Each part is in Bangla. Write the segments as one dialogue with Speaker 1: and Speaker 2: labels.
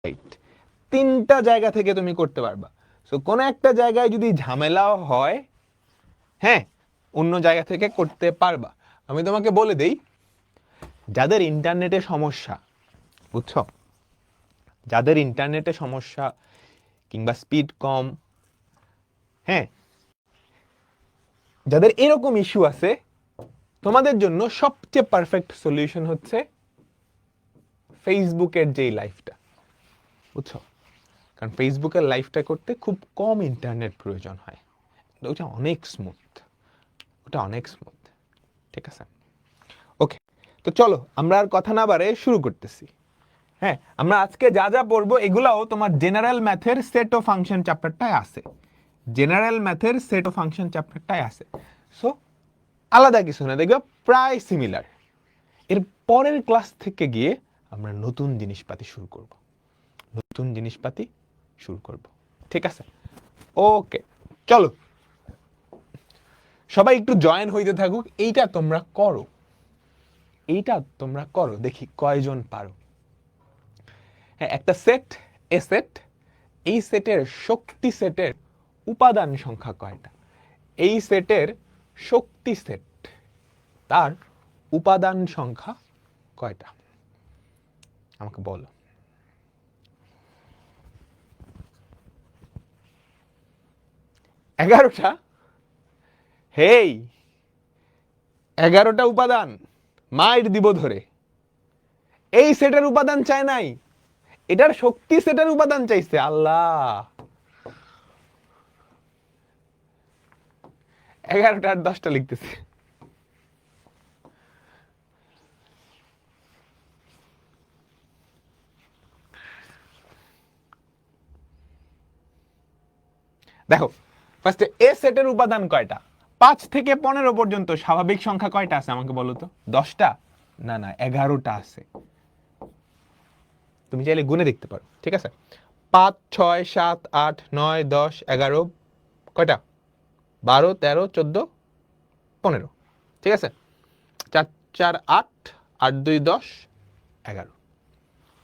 Speaker 1: রাইট, তিনটা জায়গা থেকে তুমি করতে পারবা। সো কোনো একটা জায়গায় যদি ঝামেলাও হয়, হ্যাঁ, অন্য জায়গা থেকে করতে পারবা। আমি তোমাকে বলে দেই, যাদের ইন্টারনেটে সমস্যা, বুঝছো, যাদের ইন্টারনেটে সমস্যা কিংবা স্পিড কম, হ্যাঁ, যাদের এরকম ইস্যু আছে, তোমাদের জন্য সবচেয়ে পারফেক্ট সলিউশন হচ্ছে ফেসবুকের যেই লাইভটা, বুঝছো। কারণ ফেসবুকের লাইভটা করতে খুব কম ইন্টারনেট প্রয়োজন হয়, ওটা অনেক স্মুথ, ওটা অনেক স্মুথ, ঠিক আছে। ওকে, তো চলো আমরা আর কথা না বাড়ে শুরু করতেছি। হ্যাঁ, আমরা আজকে যা যা পড়বো এগুলাও তোমার জেনারেল ম্যাথের সেট ও ফাংশন চ্যাপ্টারটায় আছে, জেনারেল ম্যাথের সেট ও ফাংশন চ্যাপ্টারটায় আছে। সো আলাদা কিছু না, দেখবে প্রায় সিমিলার। এর পরের ক্লাস থেকে গিয়ে আমরা নতুন জিনিসপাতি শুরু করব, নতুন জিনিসপাতি শুরু করব, ঠিক আছে। ওকে, চলো সবাই একটু জয়েন হইতে থাকুক, এইটা তোমরা করো, এইটা তোমরা করো, দেখি কয়জন পারো। হ্যাঁ, একটা সেট, এ সেট, এই সেটের শক্তি সেটের উপাদান সংখ্যা কয়টা? এই সেটের শক্তি সেট, তার উপাদান সংখ্যা কয়টা আমাকে বলো। এগারোটা? হেই, 11টা উপাদান মাইর দিব ধরে। এই সেটের উপাদান চায় নাই, এটার শক্তি সেটের উপাদান চাইছে। আল্লাহ, 11টা আর 10টা লিখতেছে। দেখো, ফার্স্টে এ সেটের উপাদান কয়টা? 5 থেকে 15 পর্যন্ত স্বাভাবিক সংখ্যা কয়টা আছে আমাকে বলো তো? 10টা? না না, 11টা আছে। তুমি চাইলে গুনে দেখতে পারো, ঠিক আছে। 5, 6, 7, 8, 9, 10, 11, কয়টা? 12, 13, 14, 15, ঠিক আছে। 4, 4, 8, 8, 2, 10, 11।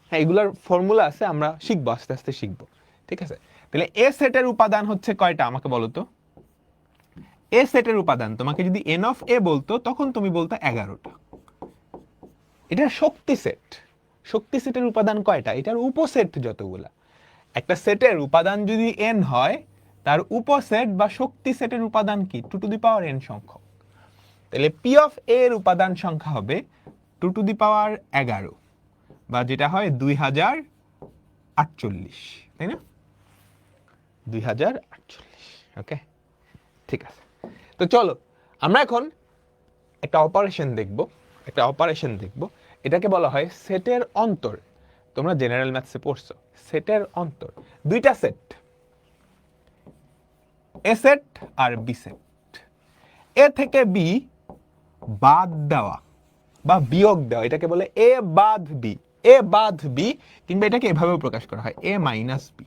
Speaker 1: হ্যাঁ, এগুলার ফর্মুলা আছে, আমরা শিখবো, আস্তে আস্তে শিখবো, ঠিক আছে। তাহলে এ সেটের উপাদান হচ্ছে কয়টা আমাকে বলো তো? এ সেটের উপাদান তোমাকে যদি এন অফ এ বলতো, তখন তুমি বলতো 11টা। এটার শক্তি সেট, শক্তি সেটের উপাদান কয়টা? এটার উপসেট যতগুলা। একটা সেটের উপাদান যদি এন হয়, তার উপসেট বা শক্তি সেটের উপাদান কি? 2 টু দি পাওয়ার এন সংখ্যক। তাহলে পি অফ এ এর উপাদান সংখ্যা হবে 2 টু দি পাওয়ার 11, বা যেটা হয় 2048, তাই না? 2048, ওকে, ঠিক আছে। তো চলো আমরা এখন একটা অপারেশন দেখব, একটা অপারেশন দেখব, এটাকে বলা হয় সেটের অন্তর। তোমরা জেনারেল ম্যাথসে পড়ছো, সেটের অন্তর। দুইটা set, A set R B set. এ থেকে বি বাদ দেওয়া বা বিয়োগ দেওয়া, এটাকে বলে এ বাদ বি। এ বাদ বি, কিংবা এটাকে এভাবেও প্রকাশ করা হয়, এ মাইনাস বি,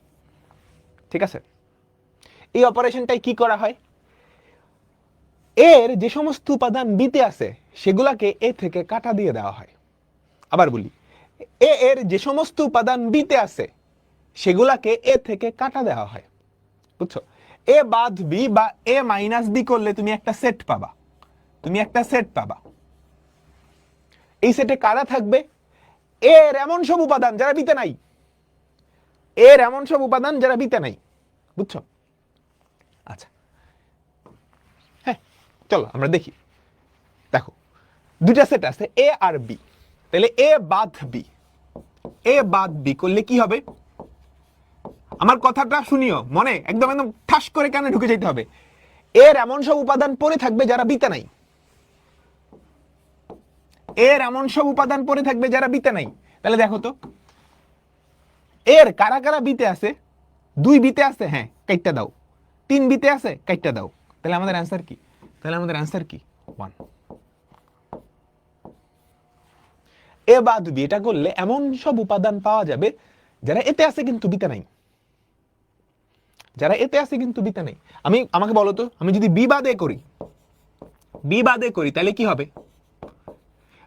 Speaker 1: ঠিক আছে। এই অপারেশনটাই কি করা হয়? এর যে সমস্ত উপাদান বিতে আছে সেগুলাকে এ থেকে কাটা দিয়ে দেওয়া হয়। আবার বলি, এ এর যে সমস্ত উপাদান বিতে আছে সেগুলাকে এ থেকে কাটা দেওয়া হয়, বুঝছো। এ বাদ বি বা এ মাইনাস বি করলে তুমি একটা সেট পাবা, তুমি একটা সেট পাবা। এই সেটে কারা থাকবে? এর এমন সব উপাদান যারা বিতে নাই, এর এমন সব উপাদান যারা বিতে নাই, বুঝছো। আচ্ছা, হ্যাঁ, চলো আমরা দেখি। দেখো, দুইটা সেট আছে এ আর বি, তাহলে এ বাদ বি, এ বাদ বি করলে কি হবে? আমার কথাটা শুনিও, মনে একদম একদম ঠাস করে কানে ঢুকে যেতে হবে। এর এমন সব উপাদান পড়ে থাকবে যারা বিতে নাই, এর এমন সব উপাদান পড়ে থাকবে যারা বিতে নাই। তাহলে দেখো তো, এর কারা কারা বিতে আছে? 2 বিতে আছে, হ্যাঁ, কাইটটা দাও। 3 বিতে আছে, কাইটটা দাও। তাহলে আমাদের অ্যান্সার কি? তাহলে আমাদের অ্যান্সার কি? 1। এ বাদ বি, এটা করলে এমন সব উপাদান পাওয়া যাবে যারা এতে আছে কিন্তু বিতে নাই, যারা এতে আছে কিন্তু বিতে নাই। আমাকে বলো তো, আমি যদি বি বাদে করি, বি বাদে করি, তাহলে কি হবে?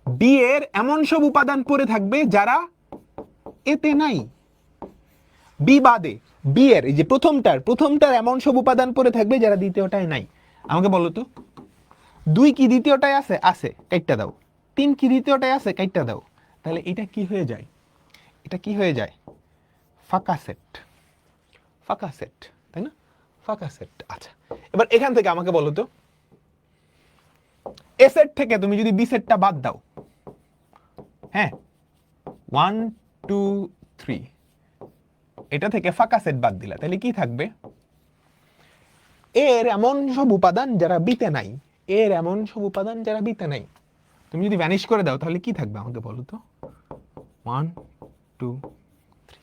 Speaker 1: বি এর এমন সব উপাদান পড়ে থাকবে যারা এতে নাই, বি বাদে বি এর এই যে প্রথমটার এমন সব উপাদান পড়ে থাকবে যারা দ্বিতীয়টায় নাই। আমাকে বলো তো 2 কি দ্বিতীয়টায় আছে? আছে, কাইটটা দাও। 3 কি দ্বিতীয়টায় আছে? কাইটটা দাও। তাহলে এটা কি হয়ে যায়? এটা কি হয়ে যায়? ফাঁকা সেট। ফাঁকা সেট, তাই না? ফাঁকা সেট। আচ্ছা, এবার এখান থেকে আমাকে বলো তো এ সেট থেকে তুমি যদি বি সেটটা বাদ দাও, হ্যাঁ 1 2 3 এটা থেকে ফাঁকা সেট বাদ দিলা, তাহলে কি থাকবে? এর এমন সব উপাদান যারা বিতে নাই। এর এমন সব উপাদান যারা বিতে নাই। তুমি যদি ভ্যানিশ করে দাও তাহলে কি থাকবে আমাকে বলো তো? 1 2 3,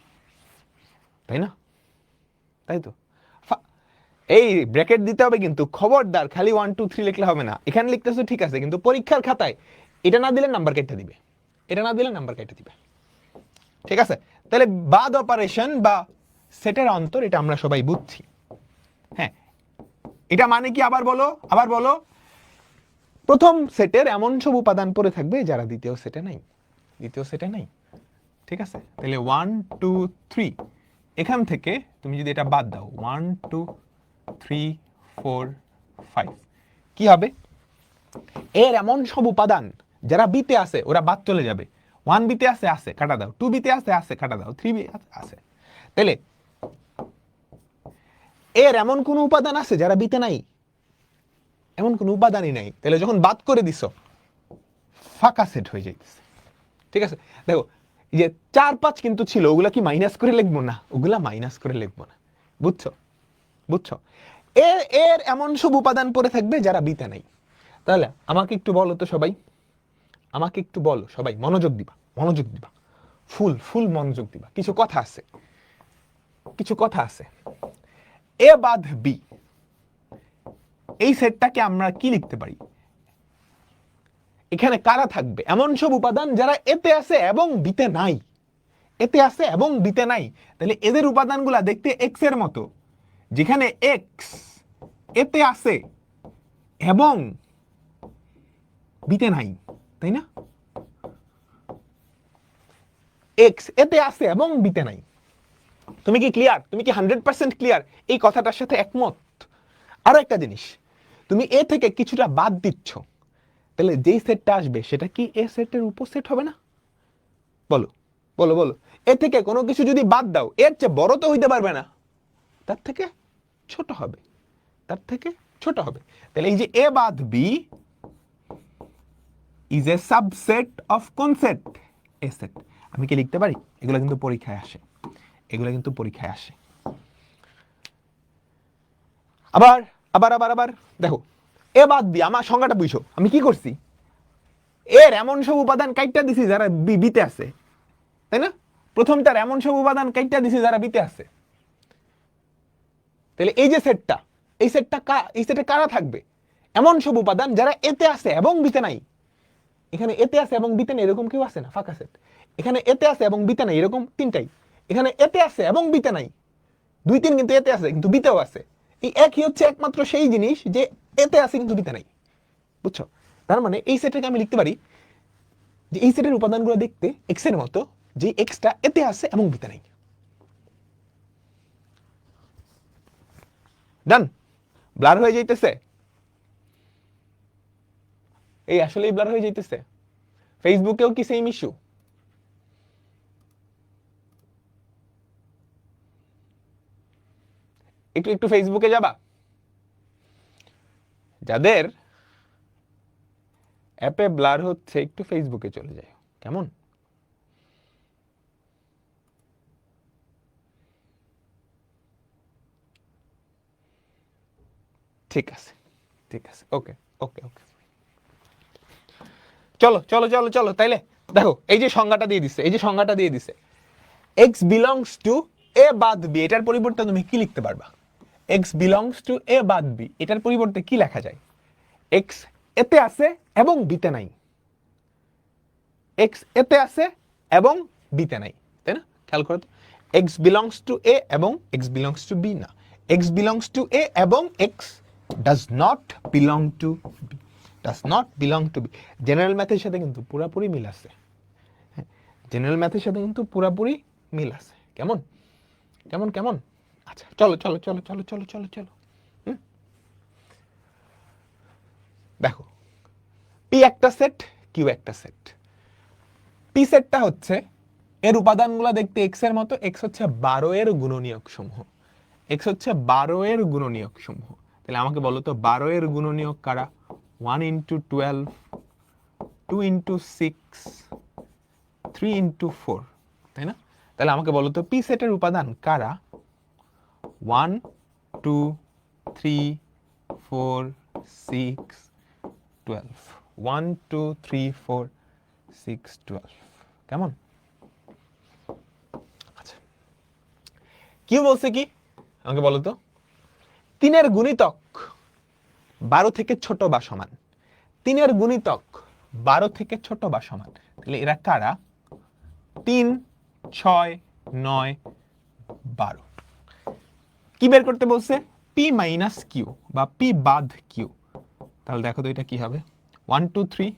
Speaker 1: তাই না? তাই তো। এই ব্র্যাকেট দিতে হবে কিন্তু, খবরদার খালি 1 2 3 লিখলে হবে না। এখানে লিখতেছো ঠিক আছে, কিন্তু পরীক্ষার খাতায় এটা না দিলে নাম্বার কেটে দিবে। এটা না দিলে নাম্বার কেটে দিবে। ঠিক আছে? তাহলে বাদ অপারেশন বা সেটের অন্তর এটা আমরা সবাই বুঝছি। হ্যাঁ, এটা মানে কি? আবার বলো, আবার বলো। প্রথম সেটের এমন সব উপাদান পড়ে থাকবে যারা দ্বিতীয় সেটে নাই। দ্বিতীয় সেটে নাই। ঠিক আছে? তাহলে 1 2 3 এখান থেকে তুমি যদি এটা বাদ দাও 1 2 3 4 5 কি হবে? এর এমন সব উপাদান যারা বিতে আছে ওরা বাদ চলে যাবে। 1 বিতে আছে, আছে, কাটা দাও। 2 বিতে আছে, আছে, কাটা দাও। 3 বিতে আছে। তাহলে এর এমন কোন উপাদান আছে যারা বিতে নাই? এমন কোন উপাদানই নাই। তাহলে যখন বাদ করে দিছো ফাঁকা সেট হয়ে যাইতেছে। ঠিক আছে? দেখো যে 4 5 কিন্তু ছিল, ওগুলা কি মাইনাস করে লিখবো না? ওগুলা মাইনাস করে লিখবো না। বুঝছো? বুঝছো? এর এমন সব উপাদান পড়ে থাকবে যারা বিতে নাই। তাহলে আমাকে একটু বলো তো সবাই, আমাকে একটু বলো সবাই, মনোযোগ দিবা, মনোযোগ দিবা, ফুল মনোযোগ দিবা। কিছু কথা আছে, কিছু কথা আছে। এ বাদ বি এই সেটটাকে আমরা কি লিখতে পারি? এখানে কারা থাকবে? এমন সব উপাদান যারা এতে আছে এবং বিতে নাই। এতে আছে এবং বিতে নাই। তাহলে এদের উপাদানগুলা দেখতে এক্স এর মতো, যেখানে এক্স এতে আছে এবং বিতে নাই, তাই না? এক্স এতে আছে এবং বিতে নাই। তুমি কি ক্লিয়ার? তুমি কি 100% ক্লিয়ার এই কথাটার সাথে একমত? আরো একটা জিনিস, তুমি এ থেকে কিছুটা বাদ দিচ্ছ, তাহলে যেই সেটটা আসবে সেটা কি এ সেটের উপসেট হবে না? বলো বলো বলো। এ থেকে কোনো কিছু যদি বাদ দাও, এর চেয়ে বড় তো হইতে পারবে না, তার থেকে ছোট হবে, তার থেকে ছোট হবে। তাহলে এই যে এ বাদ B is a subset of কোন সেট? A set. আমি কি লিখতে পারি? এগুলো কিন্তু পরীক্ষায় আসে, এগুলো কিন্তু পরীক্ষায় আসে। আবার আবার আবার আবার দেখো, এ বাদ বি, আমার সংজ্ঞাটা বুঝো। আমি কি করছি? এর এমন সব উপাদান কাইটটা দিছি যারা বিতে আছে, তাই না? প্রথমটার এমন সব উপাদান কাইটটা দিছি যারা বিতে আছে। তাহলে এই যে সেটটা, এই সেটে কারা থাকবে? এমন সব উপাদান যারা এতে আছে এবং বিতে নাই। এখানে এতে আছে এবং বিতে নাই এরকম কেউ আছে না? ফাঁকা সেট। এখানে এতে আছে এবং বিতে নাই এরকম তিনটাই। এখানে এতে আছে এবং বিতে নাই 2 3, কিন্তু এতে আছে কিন্তু বিতেও আছে। এই একই হচ্ছে একমাত্র সেই জিনিস যে এতে আছে কিন্তু বিতে নাই। বুঝছো? তার মানে এই সেটটাকে আমি লিখতে পারি যে এই সেটের উপাদানগুলো দেখতে এক্স এর মতো, যে এক্সটা এতে আছে এবং বিতে নাই। ডান? ব্লার হয়ে যাইতেছে? এই আসলেই ব্লার হয়ে যাইতেছে? ফেসবুকেও কি সেম ইস্যু? একটু একটু ফেসবুকে যাবা, যাদের অ্যাপে ব্লার হচ্ছে একটু ফেসবুকে চলে যায়, কেমন? ঠিক আছে, ঠিক আছে, ওকে ওকে ওকে। চলো চলো চলো চলো, তাইলে দেখো এই যে সংজ্ঞাটা দিয়ে দিছে, এই যে সংজ্ঞাটা দিয়ে দিছে, এক্স বিলংস টু এ বাদ বি, এটার পরিবর্তে তুমি কি লিখতে পারবা? এক্স বিলংস টু এ বাদ বি, এটার পরিবর্তে কি লেখা যায়? এক্স এতে আছে এবং বিতে নাই। এক্স এতে আছে এবং বিতে নাই, তাই না? খেয়াল করো তো, এক্স বিলংস টু এ এবং এক্স বিলংস টু বি না, এক্স বিলংস টু এ এবং x does not belong to B, does not belong to B. General ম্যাথের সাথে কিন্তু পুরোপুরি মিল আছে। জেনারেল ম্যাথের সাথে কিন্তু পুরোপুরি মিল আছে, কেমন? কেমন কেমন? আচ্ছা চলো চলো চলো চলো চলো চলো চলো। দেখো পি একটা সেট, কিউ একটা সেট। পি সেটটা হচ্ছে এর উপাদানগুলো দেখতে এক্স এর মতো, এক্স হচ্ছে 12 এর গুণনীয়ক সমূহ, এক্স হচ্ছে 12 এর গুণনীয়ক সমূহ। তাহলে আমাকে বলো তো 12 এর গুণনীয়ক কারা? 1 ইন্টু 12, 2 ইন্টু 6, 3 ইন্টু 4, তাই না? তাহলে আমাকে বলো তো পি সেটের উপাদান কারা? 1 2 3 4 6 12, 1 2 3 4 6 12। কেমন? আচ্ছা কি বলছে কি আমাকে বলো তো? 3 এর গুণিতক 12 থেকে ছোট বা সমান, 3 এর গুণিতক 12 থেকে ছোট বা সমান। তাহলে এরা কারা? 3 6 9 12। কি বের করতে বলছে? পি মাইনাস কিউ বা পি বাদ কিউ। তাহলে দেখো তো এটা কি হবে? 1 2 3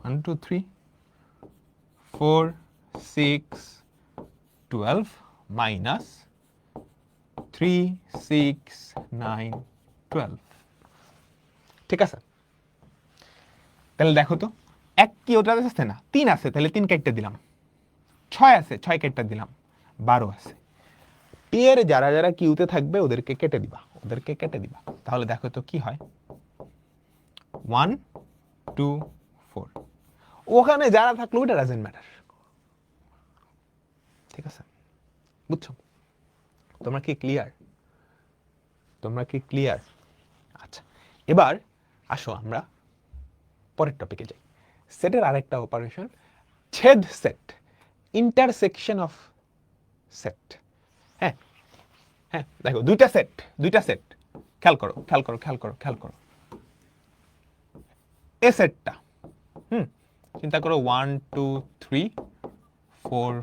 Speaker 1: 1 2 3 4 6 12 মাইনাস 3 6 9 12। ঠিক আছে? তাহলে দেখো তো এক কি ওটা আছে না, 3 আছে, তাহলে 3 কেটে দিলাম। 6 আছে, 6 কেটে দিলাম। 12 আছে। পি এর যারা যারা কিউতে থাকবে ওদেরকে কেটে দিবা, ওদেরকে কেটে দিবা। তাহলে দেখো তো কি হয়? 1 2 4। ওখানে যারা থাকলো ওটা ডাজন্ট ম্যাটার। ঠিক আছে? বুঝছো? তোমরা কি ক্লিয়ার? তোমরা কি ক্লিয়ার? আচ্ছা এবার আসো আমরা পরের টপিকে যাই। সেটের আরেকটা অপারেশন ছেদ সেট, ইন্টারসেকশন অফ সেট। হ্যাঁ হ্যাঁ দেখো দুইটা সেট, দুইটা সেট। খেয়াল করো খেয়াল করো খেয়াল করো খেয়াল করো। এ সেটটা চিন্তা করো 1 2 3 4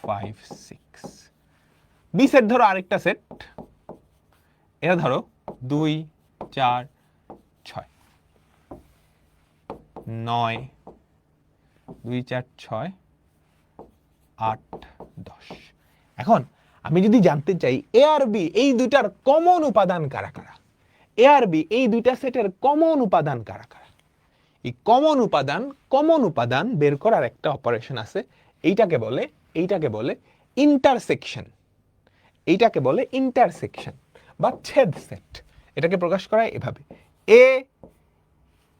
Speaker 1: 5 6। বি সেট ধরো আরেকটা সেট, এটা ধরো 2 4 6 9 2 4 6 8 10। এখন আমি যদি জানতে চাই এ আর বি এই দুইটার কমন উপাদান কারা কারা, এ আর বি এই দুইটা সেটের কমন উপাদান কারা কারা, এই কমন উপাদান বের করার একটা অপারেশন আছে। এইটাকে বলে ইন্টারসেকশন। এইটাকে বলে ইন্টারসেকশন বা ছেদ সেট। এটাকে প্রকাশ করা এভাবে, এ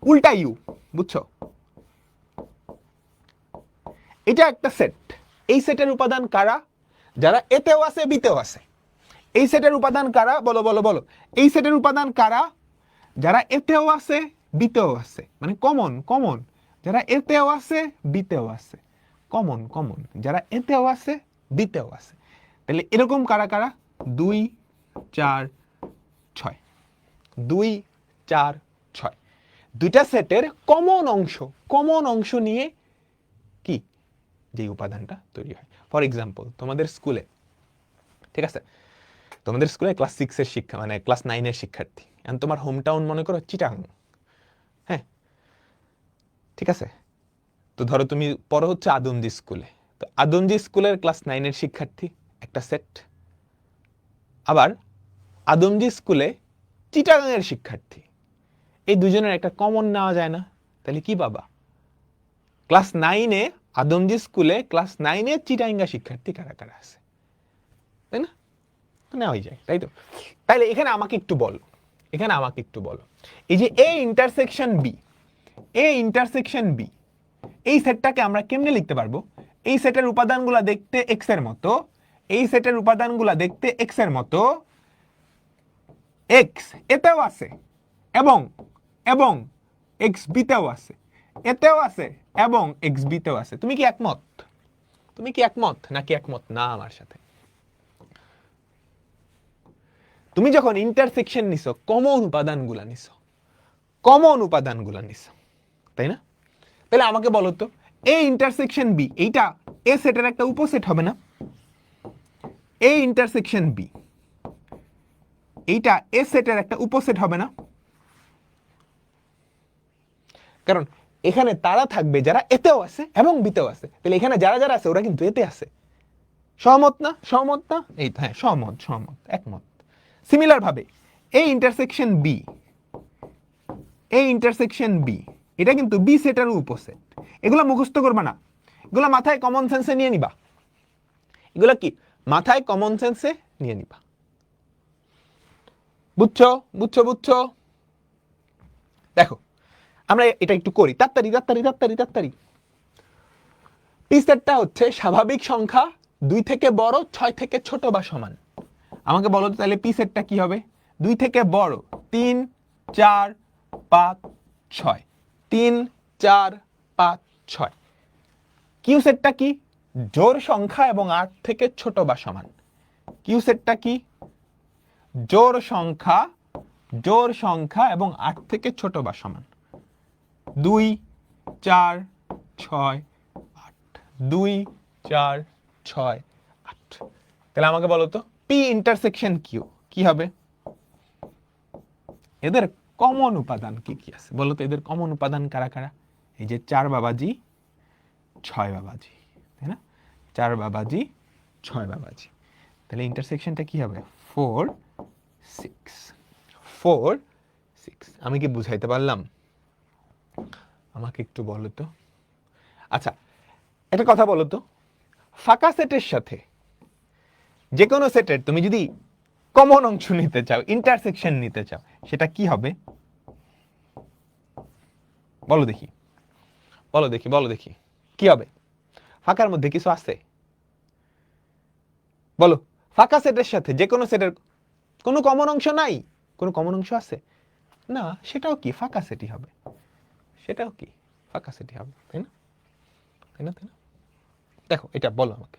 Speaker 1: উল্টা ইউ। বুঝছো? এটা একটা সেট। এই সেটের উপাদান কারা? যারা এতেও আছে বিতেও আছে। এই সেটের উপাদান কারা? বলো বলো বলো। এই সেটের উপাদান কারা? যারা এতেও আছে বিতেও আছে, মানে কমন কমন। যারা এতেও আছে বিতেও আছে, কমন কমন। যারা এতেও আছে বিতেও আছে। তাহলে এরকম কারা কারা? 2 4 6, 2 4 6। দুইটা সেটের কমন অংশ নিয়ে কি যে উপাদানটা তৈরি হয়। ফর এক্সাম্পল তোমাদের স্কুলে, ঠিক আছে, তোমাদের স্কুলে ক্লাস 6 এর শিক্ষা মানে ক্লাস 9 এর শিক্ষার্থী, এখন তোমার হোম টাউন মনে করো চিটাগাং। হ্যাঁ ঠিক আছে, তো ধরো তুমি পড়ো হচ্ছে আদমজি স্কুলে, তো আদমজি স্কুলের ক্লাস 9 এর শিক্ষার্থী একটা সেট, আবার আদমজি স্কুলে চিটাগাং এর শিক্ষার্থী, এই দুজনের একটা কমন নেওয়া যায় না? তাহলে কি পাবা? ক্লাস 9-এ আদমজি স্কুলে ক্লাস 9-এ চিটাগাঙ্গা শিক্ষার্থী কারা কারা আছে, তাই না? নেওয়াই যায়, তাই তো? তাইলে এখানে আমাকে একটু বলো, এই যে এ ইন্টারসেকশন বি, এই সেটটাকে আমরা কেমনে লিখতে পারবো? এই সেটের উপাদানগুলো দেখতে এক্স এর মতো, এক্স এতেও আছে এবং এক্স বিতেও আছে, এতেও আছে এবং এক্স বিতেও আছে। তুমি কি একমত? নাকি একমত না আমার সাথে? তুমি যখন ইন্টারসেকশন নিছো কমন উপাদানগুলা নিছো, তাই না? তাহলে আমাকে বলো তো এ ইন্টারসেকশন বি এইটা এ সেটের একটা উপসেট হবে না? এ ইন্টারসেকশন বি এইটা এ সেটের একটা উপসেট হবে না? কারণ এখানে তারা থাকবে যারা এতেও আছে এবং বিতেও আছে। তাহলে এখানে যারা যারা আছে ওরা কিন্তু এতে আছে, সহমত না? সহমত না? এই তো, হ্যাঁ সহমত, সহমত, একমত। সিমিলার ভাবে এই ইন্টারসেকশন বি, এই ইন্টারসেকশন বি, এটা কিন্তু বি সেটের উপসেট। এগুলো মুখস্থ করবা না, এগুলো মাথায় কমন সেন্সে নিয়ে নিবা। এগুলো কি মাথায় কমন সেন্সে নিয়ে নিবা। বুঝছো? বুঝছো? বুঝছো? দেখো আমরা এটা একটু করি, তাড়াতাড়ি তাড়াতাড়ি তাড়াতাড়ি তাড়াতাড়ি। পি সেটটা হচ্ছে স্বাভাবিক সংখ্যা 2 থেকে বড়, 6 থেকে ছোট বা সমান। আমাকে বলো তো তাহলে পি সেটটা কি হবে? 2 থেকে বড় 3, 4, 5, 6, 3, 4, 5, 6। কিউ সেটটা কি? জোড় সংখ্যা এবং 8 থেকে ছোট বা সমান। কিউ সেটটা কি? জোড় সংখ্যা এবং 8 থেকে ছোট বা সমান। 2, 4, 6, 8, 2, 4, 6, 8। তাহলে আমাকে বলো তো পি ইন্টারসেকশন কিউ কি হবে? এদের কমন উপাদান কি কি আছে বলো তো? এদের কমন উপাদান কারা কারা? এই যে 4 বাবাজি 6 বাবাজি, তাই না? 4 বাবাজি 6 বাবাজি। তাহলে ইন্টারসেকশনটা কি হবে? 4, 6, 4, 6। আমি কি বুঝাইতে পারলাম? আমাকে একটু বলো তো। আচ্ছা একটা কথা বলো তো, ফাঁকা সেটের সাথে যে কোনো সেটের তুমি যদি কমন অংশ নিতে চাও, ইন্টারসেকশন নিতে চাও, সেটা কি হবে? বলো দেখি, বলো দেখি, বলো দেখি কি হবে? ফাঁকার মধ্যে কিছু আছে? বলো, ফাঁকা সেটের সাথে যে কোনো সেটের কোনো কমন অংশ নাই? কোনো কমন অংশ আছে? না, সেটাও কি ফাঁকা সেটই হবে। সেটাও কি ফাঁকা সেটই হবে, তাই না? তাই না? তাই না? দেখো এটা বলো আমাকে।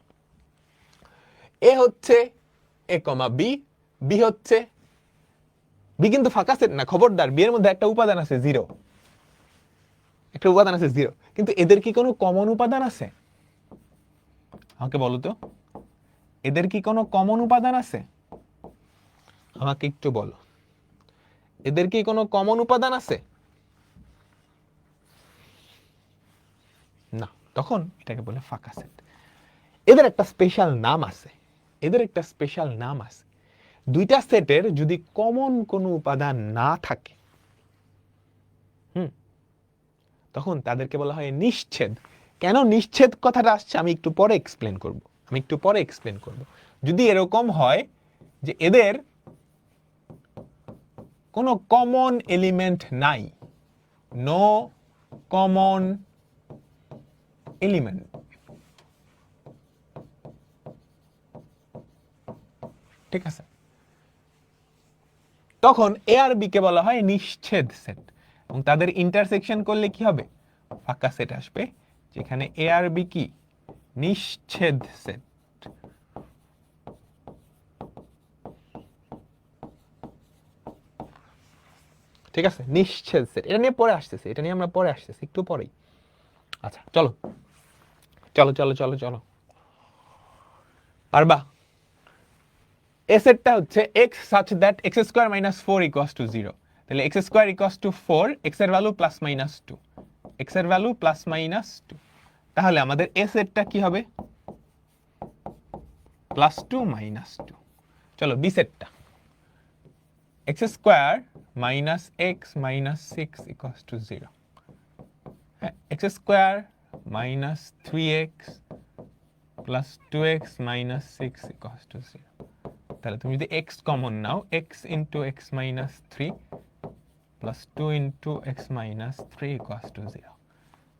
Speaker 1: এ হচ্ছে এ কমা বি, বি হচ্ছে, বি কিন্তু ফাঁকা সেট না, খবরদার। বি এর মধ্যে একটা উপাদান আছে 0, একটা উপাদান আছে 0। কিন্তু এদের কি কোনো কমন উপাদান আছে? আমাকে বলো তো, এদের কি কোনো কমন উপাদান আছে? আমাকে একটু বলো, এদের কি কোনো কমন উপাদান আছে? না, তখন এটাকে বলে ফাঁকা সেট। এদের একটা স্পেশাল নাম আছে, এদের একটা স্পেশাল নাম আছে। দুইটা সেটের যদি কমন কোনো উপাদান না থাকে, তখন তাদেরকে বলা হয় নিশ্ছেদ। কেন নিশ্ছেদ কথাটা আসছে আমি একটু পরে এক্সপ্লেন করব। যদি এরকম হয় যে এদের কোনো কমন এলিমেন্ট নাই, নো কমন এলিমেন্ট, ঠিক আছে, তখন এ আর বি কে বলা হয় নিশ্ছেদ সেট। এবং তাদের ইন্টারসেকশন করলে কি হবে? ফাঁকা সেট আসবে, যেখানে এ আর বি কি? নিশ্ছেদ সেট। ঠিক আছে, নিশ্ছেদ সেট। এটা নিয়ে পরে আসতেছে, এটা নিয়ে আমরা পরে আসতেছি, একটু পরেই। আচ্ছা চলো চলো চলো চলো চলো, পারবা? এ সেটটা হচ্ছে x such that x square minus 4 equals to 0। তাহলে x square equals to 4, x এর ভ্যালু প্লাস মাইনাস 2, x এর ভ্যালু প্লাস মাইনাস 2। তাহলে আমাদের এ সেটটা কি হবে? Plus 2 minus 2। চলো বি সেটটা, x square minus x minus 6 equals to 0। হ্যাঁ, x square minus 3x plus 2x minus 6 equals to 0। তাহলে তুমি যদি x common now, x into x minus 3 plus 2 into x minus 3 equals to 0।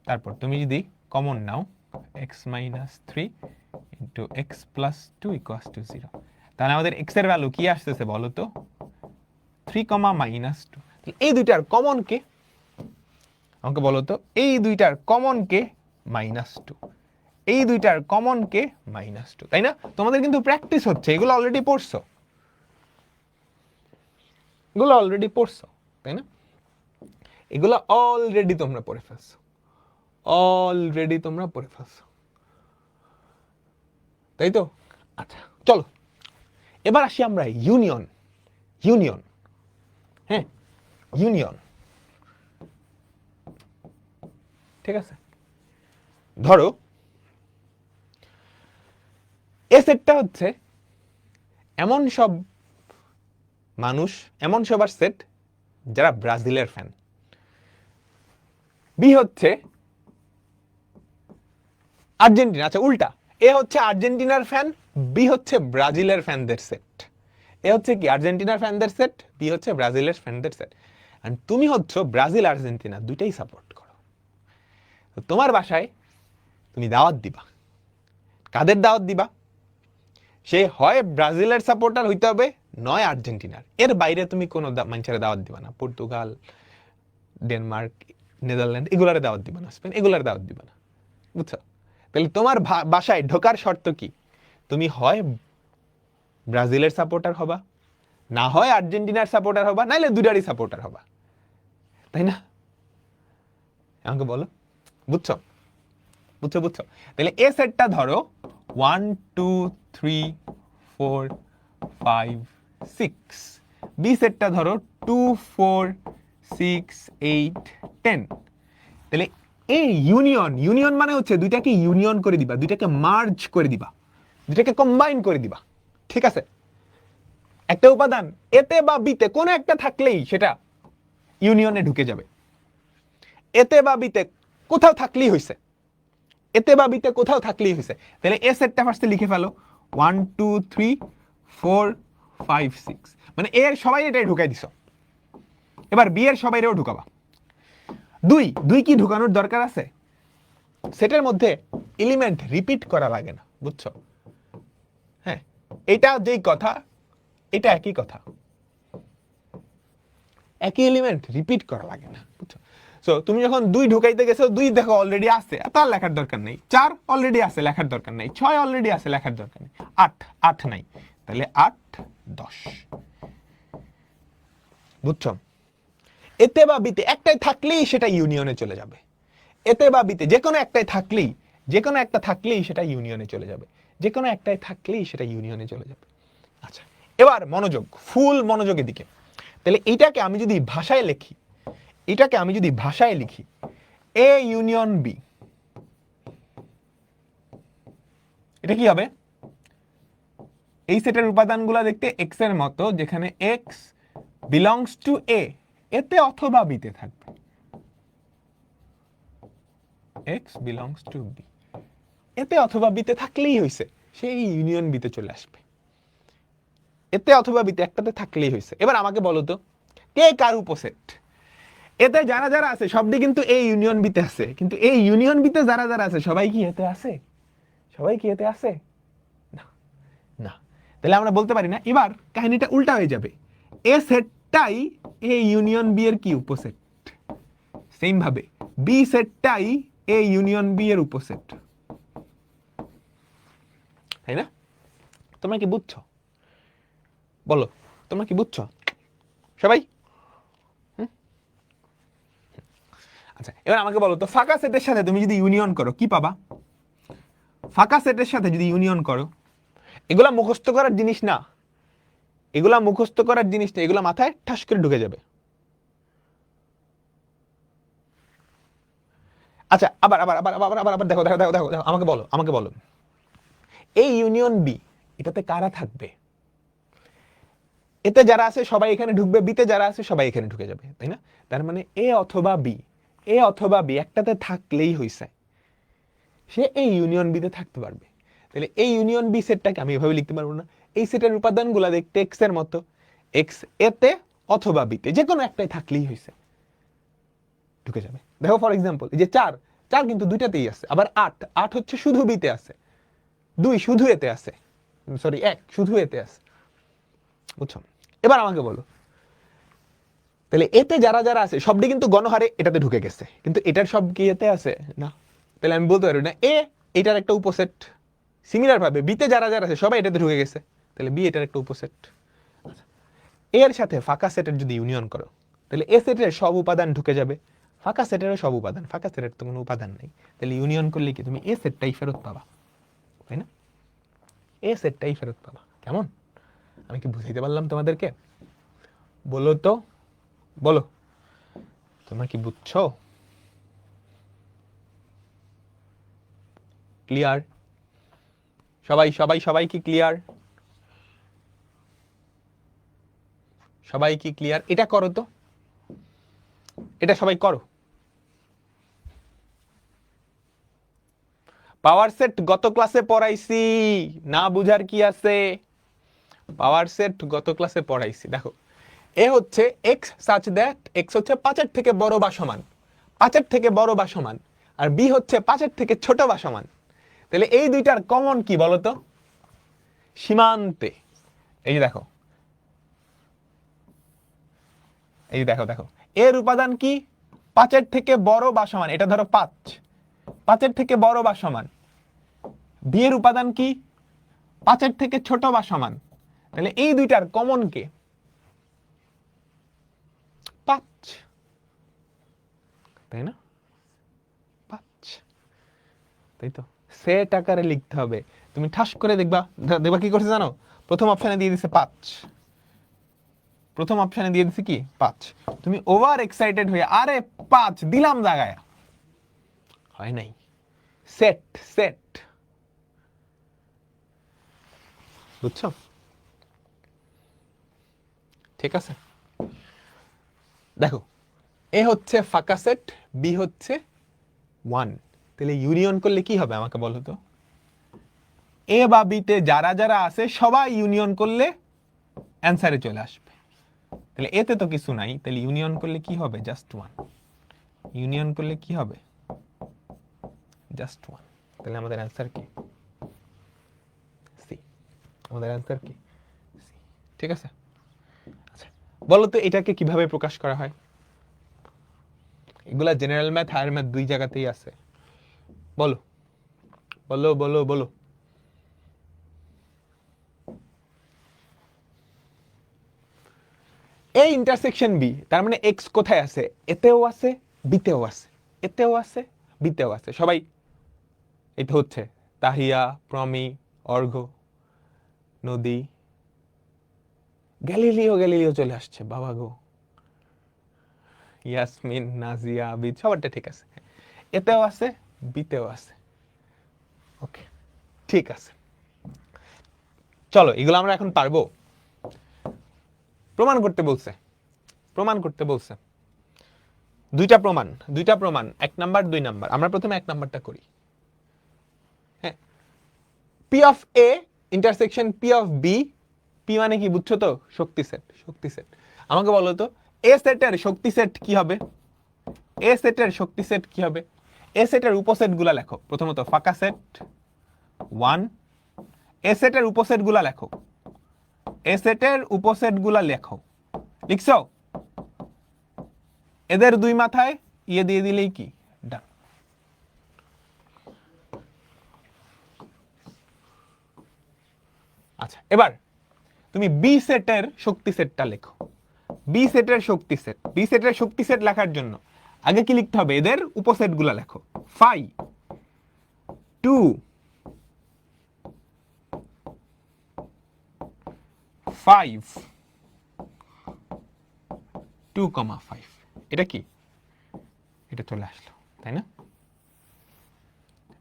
Speaker 1: তারপর তুমি যদি common now, x minus 3 into x plus 2 equals to 0। তাহলে আমাদের x এর ভ্যালু কি আসতেছে বলো তো? 3, মাইনাস 2। এই দুইটার কমন কে? আমাকে বলো তো, এই দুইটার কমন কে? মাইনাস 2। এই দুইটার কমন কে? মাইনাস 2, তাই না? তোমাদের কিন্তু প্র্যাকটিস হচ্ছে, এগুলো অলরেডি পড়ছো, এগুলো অলরেডি পড়ছো, তাই না? এগুলো অলরেডি তোমরা পড়ে ফেলছো, অলরেডি তোমরা পড়ে ফেলছো, তাই তো? আচ্ছা চলো এবার আসি আমরা ইউনিয়ন। ইউনিয়ন, হ্যাঁ ইউনিয়ন, ঠিক আছে। ধরো এ সেটটা হচ্ছে এমন সব মানুষ, এমন সবার সেট যারা ব্রাজিলের ফ্যান। বি হচ্ছে আর্জেন্টিনা, আচ্ছা উল্টা, এ হচ্ছে আর্জেন্টিনার ফ্যান, বি হচ্ছে ব্রাজিলের ফ্যানদের সেট। এ হচ্ছে কি আর্জেন্টিনার ফ্যানদের সেট, বি হচ্ছে ব্রাজিলের ফ্যানদের সেট। এন্ড তুমি হচ্ছে ব্রাজিল আর্জেন্টিনা দুইটাই সাপোর্ট করো। তো তোমার বাসায় তুমি দাওয়াত দিবা, কাদের দাওয়াত দিবা? সে হয় ব্রাজিলের সাপোর্টার হইতে হবে, নয় আর্জেন্টিনার। এর বাইরে তুমি কোনো মানুষের দাওয়াত দিবা না। পর্তুগাল, ডেনমার্ক, নেদারল্যান্ড এগুলার দাওয়াত দিবা না, স্পেন এগুলার দাওয়াত দিবা না, বুঝছো? তাহলে তোমার বাসায় ঢোকার শর্ত কি? তুমি হয় ব্রাজিলের সাপোর্টার হবা, না হয় আর্জেন্টিনার সাপোর্টার হবা, নাইলে দুটারই সাপোর্টার হবা, তাই না? আমাকে বলো, বুঝছো? বুঝছো বুঝছো? তাহলে এ সেটটা ধরো 1 2 3 4 5 6, বি সেটটা ধরো 2 4 6 8 10। তাহলে এই ইউনিয়ন, ইউনিয়ন মানে হচ্ছে দুইটাকে ইউনিয়ন করে দিবা, দুইটাকে মার্জ করে দিবা, দুইটাকে কম্বাইন করে দিবা, ঠিক আছে? একটা উপাদান এতে বা বিতে কোনো একটা থাকলেই সেটা ইউনিয়নে ঢুকে যাবে। এতে বা বিতে কোথাও থাকলেই হইছে, এতে বা বিতে কোথাও থাকলেই হইছে। তাহলে এ সেটটা ফার্স্টে লিখে ফেলো 1 2 3 4 5 6, মানে এর সবাই এটাই ঢুকাই দিছো। এবার বি এর সবাইরেও ঢুকাবা। দুই, দুই কি ঢুকানোর দরকার আছে? সেটের মধ্যে এলিমেন্ট রিপিট করা লাগে না, বুঝছো? হ্যাঁ, এটা যেই কথা, এটা একই কথা, একই এলিমেন্ট রিপিট করা লাগে না, বুঝছো? সো তুমি যখন দুই ঢুকাইতে গেছো, দুই দেখো অলরেডি আছে, তার লেখার দরকার নেই। 4 অলরেডি আছে, লেখার দরকার নেই। 6 অলরেডি আছে, লেখার দরকার নেই। 8, 8 নাই, তাহলে 8 10, বুঝছো? এতে বা বিতে একটাই থাকলেই সেটা ইউনিয়নে চলে যাবে। এতে বা বিতে যে কোনো একটাই থাকলেই, যে কোনো একটা থাকলেই সেটা ইউনিয়নে চলে যাবে, যে কোনো একটাই থাকলেই সেটা ইউনিয়নে চলে যাবে। আচ্ছা, এবার মনোযোগ, ফুল মনোযোগের দিকে। তাহলে এইটাকে আমি যদি ভাষায় লিখি, এটাকে আমি যদি ভাষায় লিখি এ ইউনিয়ন বি, এটা কি হবে? এই সেটের উপাদানগুলো দেখতে এক্স এর মতো, যেখানে এক্স বিলংস টু এ, এতে অথবা বিতে থাকবে। এক্স বিলংস টু বি, এতে অথবা বিতে থাকলেই হইছে, সেই ইউনিয়ন বিতে চলে আসবে। এতে অথবা বিতে একটাতে থাকলেই হইছে। এবার আমাকে বলো তো, কে কার উপসেট? এতে যারা যারা আছে সবটি কিন্তু এই ইউনিয়ন বিতে আছে, কিন্তু এই ইউনিয়ন বিতে যারা যারা আছে সবাই কি এতে আছে? সবাই কি এতে আছে? না, না। তাহলে আমরা বলতে পারি না। এবার কাহিনীটা উল্টা হয়ে যাবে, এ সেটটাই এ ইউনিয়ন বি এর কি উপসেট, সেম ভাবে বি সেটটাই এ ইউনিয়ন বি এর উপসেট, তাই না? তোমরা কি বুঝছো? বলো, তোমরা কি বুঝছো সবাই? আচ্ছা, এবার আমাকে বলো তো, ফাঁকা সেটের সাথে তুমি যদি ইউনিয়ন করো কি পাবা? ফাঁকা সেটের সাথে যদি ইউনিয়ন করো, এগুলা মুখস্থ করার জিনিস না, এগুলা মুখস্থ করার জিনিস না, এগুলা মাথায় ঠাস করে ঢুকে যাবে। আচ্ছা, আবার আবার আবার আবার আবার আবার দেখো দেখো দেখো দেখো দেখো, আমাকে বলো, আমাকে বলো, এই ইউনিয়ন বি, এটাতে কারা থাকবে? এতে যারা আছে সবাই এখানে ঢুকবে, বিতে যারা আছে সবাই এখানে ঢুকে যাবে, তাই না? তার মানে এ অথবা বি, এ অথবা বি একটাতে থাকলেই হইছে, সে এই ইউনিয়ন বিতে থাকতে পারবে। তাহলে এই ইউনিয়ন বি সেটটাকে আমি এভাবে লিখতে পারবো না? এই সেটের উপাদানগুলো দেখতে এক্স এর মতো, এক্স এতে অথবা বিতে যে কোনো একটাই থাকলেই হইছে, ঢুকে যাবে। দেখো ফর এক্সাম্পল, এই যে 4, 4 কিন্তু দুইটাতেই আছে। আবার 8, 8 হচ্ছে শুধু বিতে আছে, 2 শুধু এতে আছে, সরি 1 শুধু এতে আছে, বুঝছো? এবার আমাকে বলো, তাহলে এতে যারা যারা আছে সবটি কিন্তু গণহারে এটাতে ঢুকে গেছে, কিন্তু এটার সব কি এতে আছে না? তাহলে আমি বলতে পারি না এ এটার একটা উপসেট। সিমিলার ভাবে বিতে যারা যারা আছে সবাই এটাতে ঢুকে গেছে, তাহলে বি এটার একটা উপসেট। এর সাথে ফাঁকা সেটের যদি ইউনিয়ন করো, তাহলে এ সেটের সব উপাদান ঢুকে যাবে, ফাঁকা সেটেরও সব উপাদান, ফাঁকা সেটের তো কোনো উপাদান নেই, তাহলে ইউনিয়ন করলে কি তুমি এ সেটটাই ফেরত পাবা, তাই না? এ সেটটাই ফেরত পাবা। কেমন? আমি কি বুঝাইতে পারলাম তোমাদেরকে? বলো তো, বলো, তোমরা কি বুঝছো? ক্লিয়ার? সবাই সবাই সবাই কি ক্লিয়ার? সবাই কি ক্লিয়ার? এটা করো তো, এটা সবাই করো। পাওয়ার সেট গত ক্লাসে পড়াইছি, না বুঝার কি আছে? পাওয়ার সেট গত ক্লাসে পড়াইছি। দেখো, এ হচ্ছে x such that x হচ্ছে 5-এর থেকে বড় বা সমান, 5-এর থেকে বড় বা সমান, আর b হচ্ছে 5-এর থেকে ছোট বা সমান। তাহলে এই দুইটার কমন কি বলতো? সীমান্তে। এই যে দেখো, এই যে দেখো, দেখো এর উপাদান কি? 5-এর থেকে বড় বা সমান, এটা ধরো 5, 5-এর থেকে বড় বা সমান। b এর উপাদান কি? 5-এর থেকে ছোট বা সমান। তাহলে এই দুইটার কমন কে? 5, তাই না? 5, তাই তো। সেট আকারে লিখতে হবে। তুমি ঠাস করে দেখবা, দেখবা কি করছে জানো? প্রথম অপশনে দিয়ে দিছে 5, প্রথম অপশনে দিয়ে দিছে কি 5। তুমি ওভার এক্সাইটেড হয়ে আরে 5 দিলাম জায়গায়, হয় নাই। সেট, সেট, বুঝছো? ঠিক আছে, দেখো এ হচ্ছে ফাঁকা সেট, বি হচ্ছে 1। তাহলে ইউনিয়ন করলে কি হবে আমাকে বলো তো? এ বা বিতে যারা যারা আছে সবাই ইউনিয়ন করলে অ্যান্সারে চলে আসবে। তাহলে এতে তো কিছু নাই, তাহলে ইউনিয়ন করলে কি হবে? জাস্ট 1। ইউনিয়ন করলে কি হবে? জাস্ট 1। তাহলে আমাদের অ্যান্সার কি? সি। আমাদের অ্যান্সার কি? সি। ঠিক আছে, আচ্ছা বলো তো এটাকে কিভাবে প্রকাশ করা হয়? এগুলা জেনারেল ম্যাথ, হায়ার ম্যাথ দুই জায়গাতেই আছে। বলো বলো বলো বলো। এ ইন্টারসেকশন বি, তার মানে এক্স কোথায় আছে? এতেও আছে, বিতেও আছে, এতেও আছে, বিতেও আছে। সবাই এটা হচ্ছে তাহিয়া, প্রমি, অর্ঘ, নদী, গ্যালিলিও, গ্যালিলিও চলে আসছে, বাবা গো, ইয়াসমিন, নাজিয়া, আবিদ, সবারটা ঠিক আছে। এতেও আছে, বিতেও আছে। ওকে, ঠিক আছে, চলো এগুলো আমরা এখন পারবো। প্রমাণ করতে বলছে, প্রমাণ করতে বলছে। দুইটা প্রমাণ, দুইটা প্রমাণ, 1 নাম্বার 2 নাম্বার। আমরা প্রথমে 1 নাম্বারটা করি। হ্যাঁ, P of A intersection P of B, P মানে কি বুঝছো তো? শক্তি সেট, শক্তি সেট। আমাকে বলো তো এ সেটের শক্তি সেট কি হবে? এ সেটের শক্তি সেট কি হবে? এ সেটের উপসেট গুলা লেখো। প্রথমত ফাঁকা সেট 1, এ সেটের উপসেট গুলা লেখো, এ সেটের উপসেট গুলা লেখো। লিখছো? এদের দুই মাথায় ইয়ে দিয়ে দিলেই কি ডান। আচ্ছা এবার তুমি বি সেটের শক্তি সেটটা লেখো। বি সেটের শক্তি সেট, বি সেটের শক্তি সেট লেখার জন্য আগে কি লিখতে হবে? এদের উপসেট গুলা লেখো। 5, 2, 5, 2,5। এটা কি? এটা চলে আসলো, তাই না?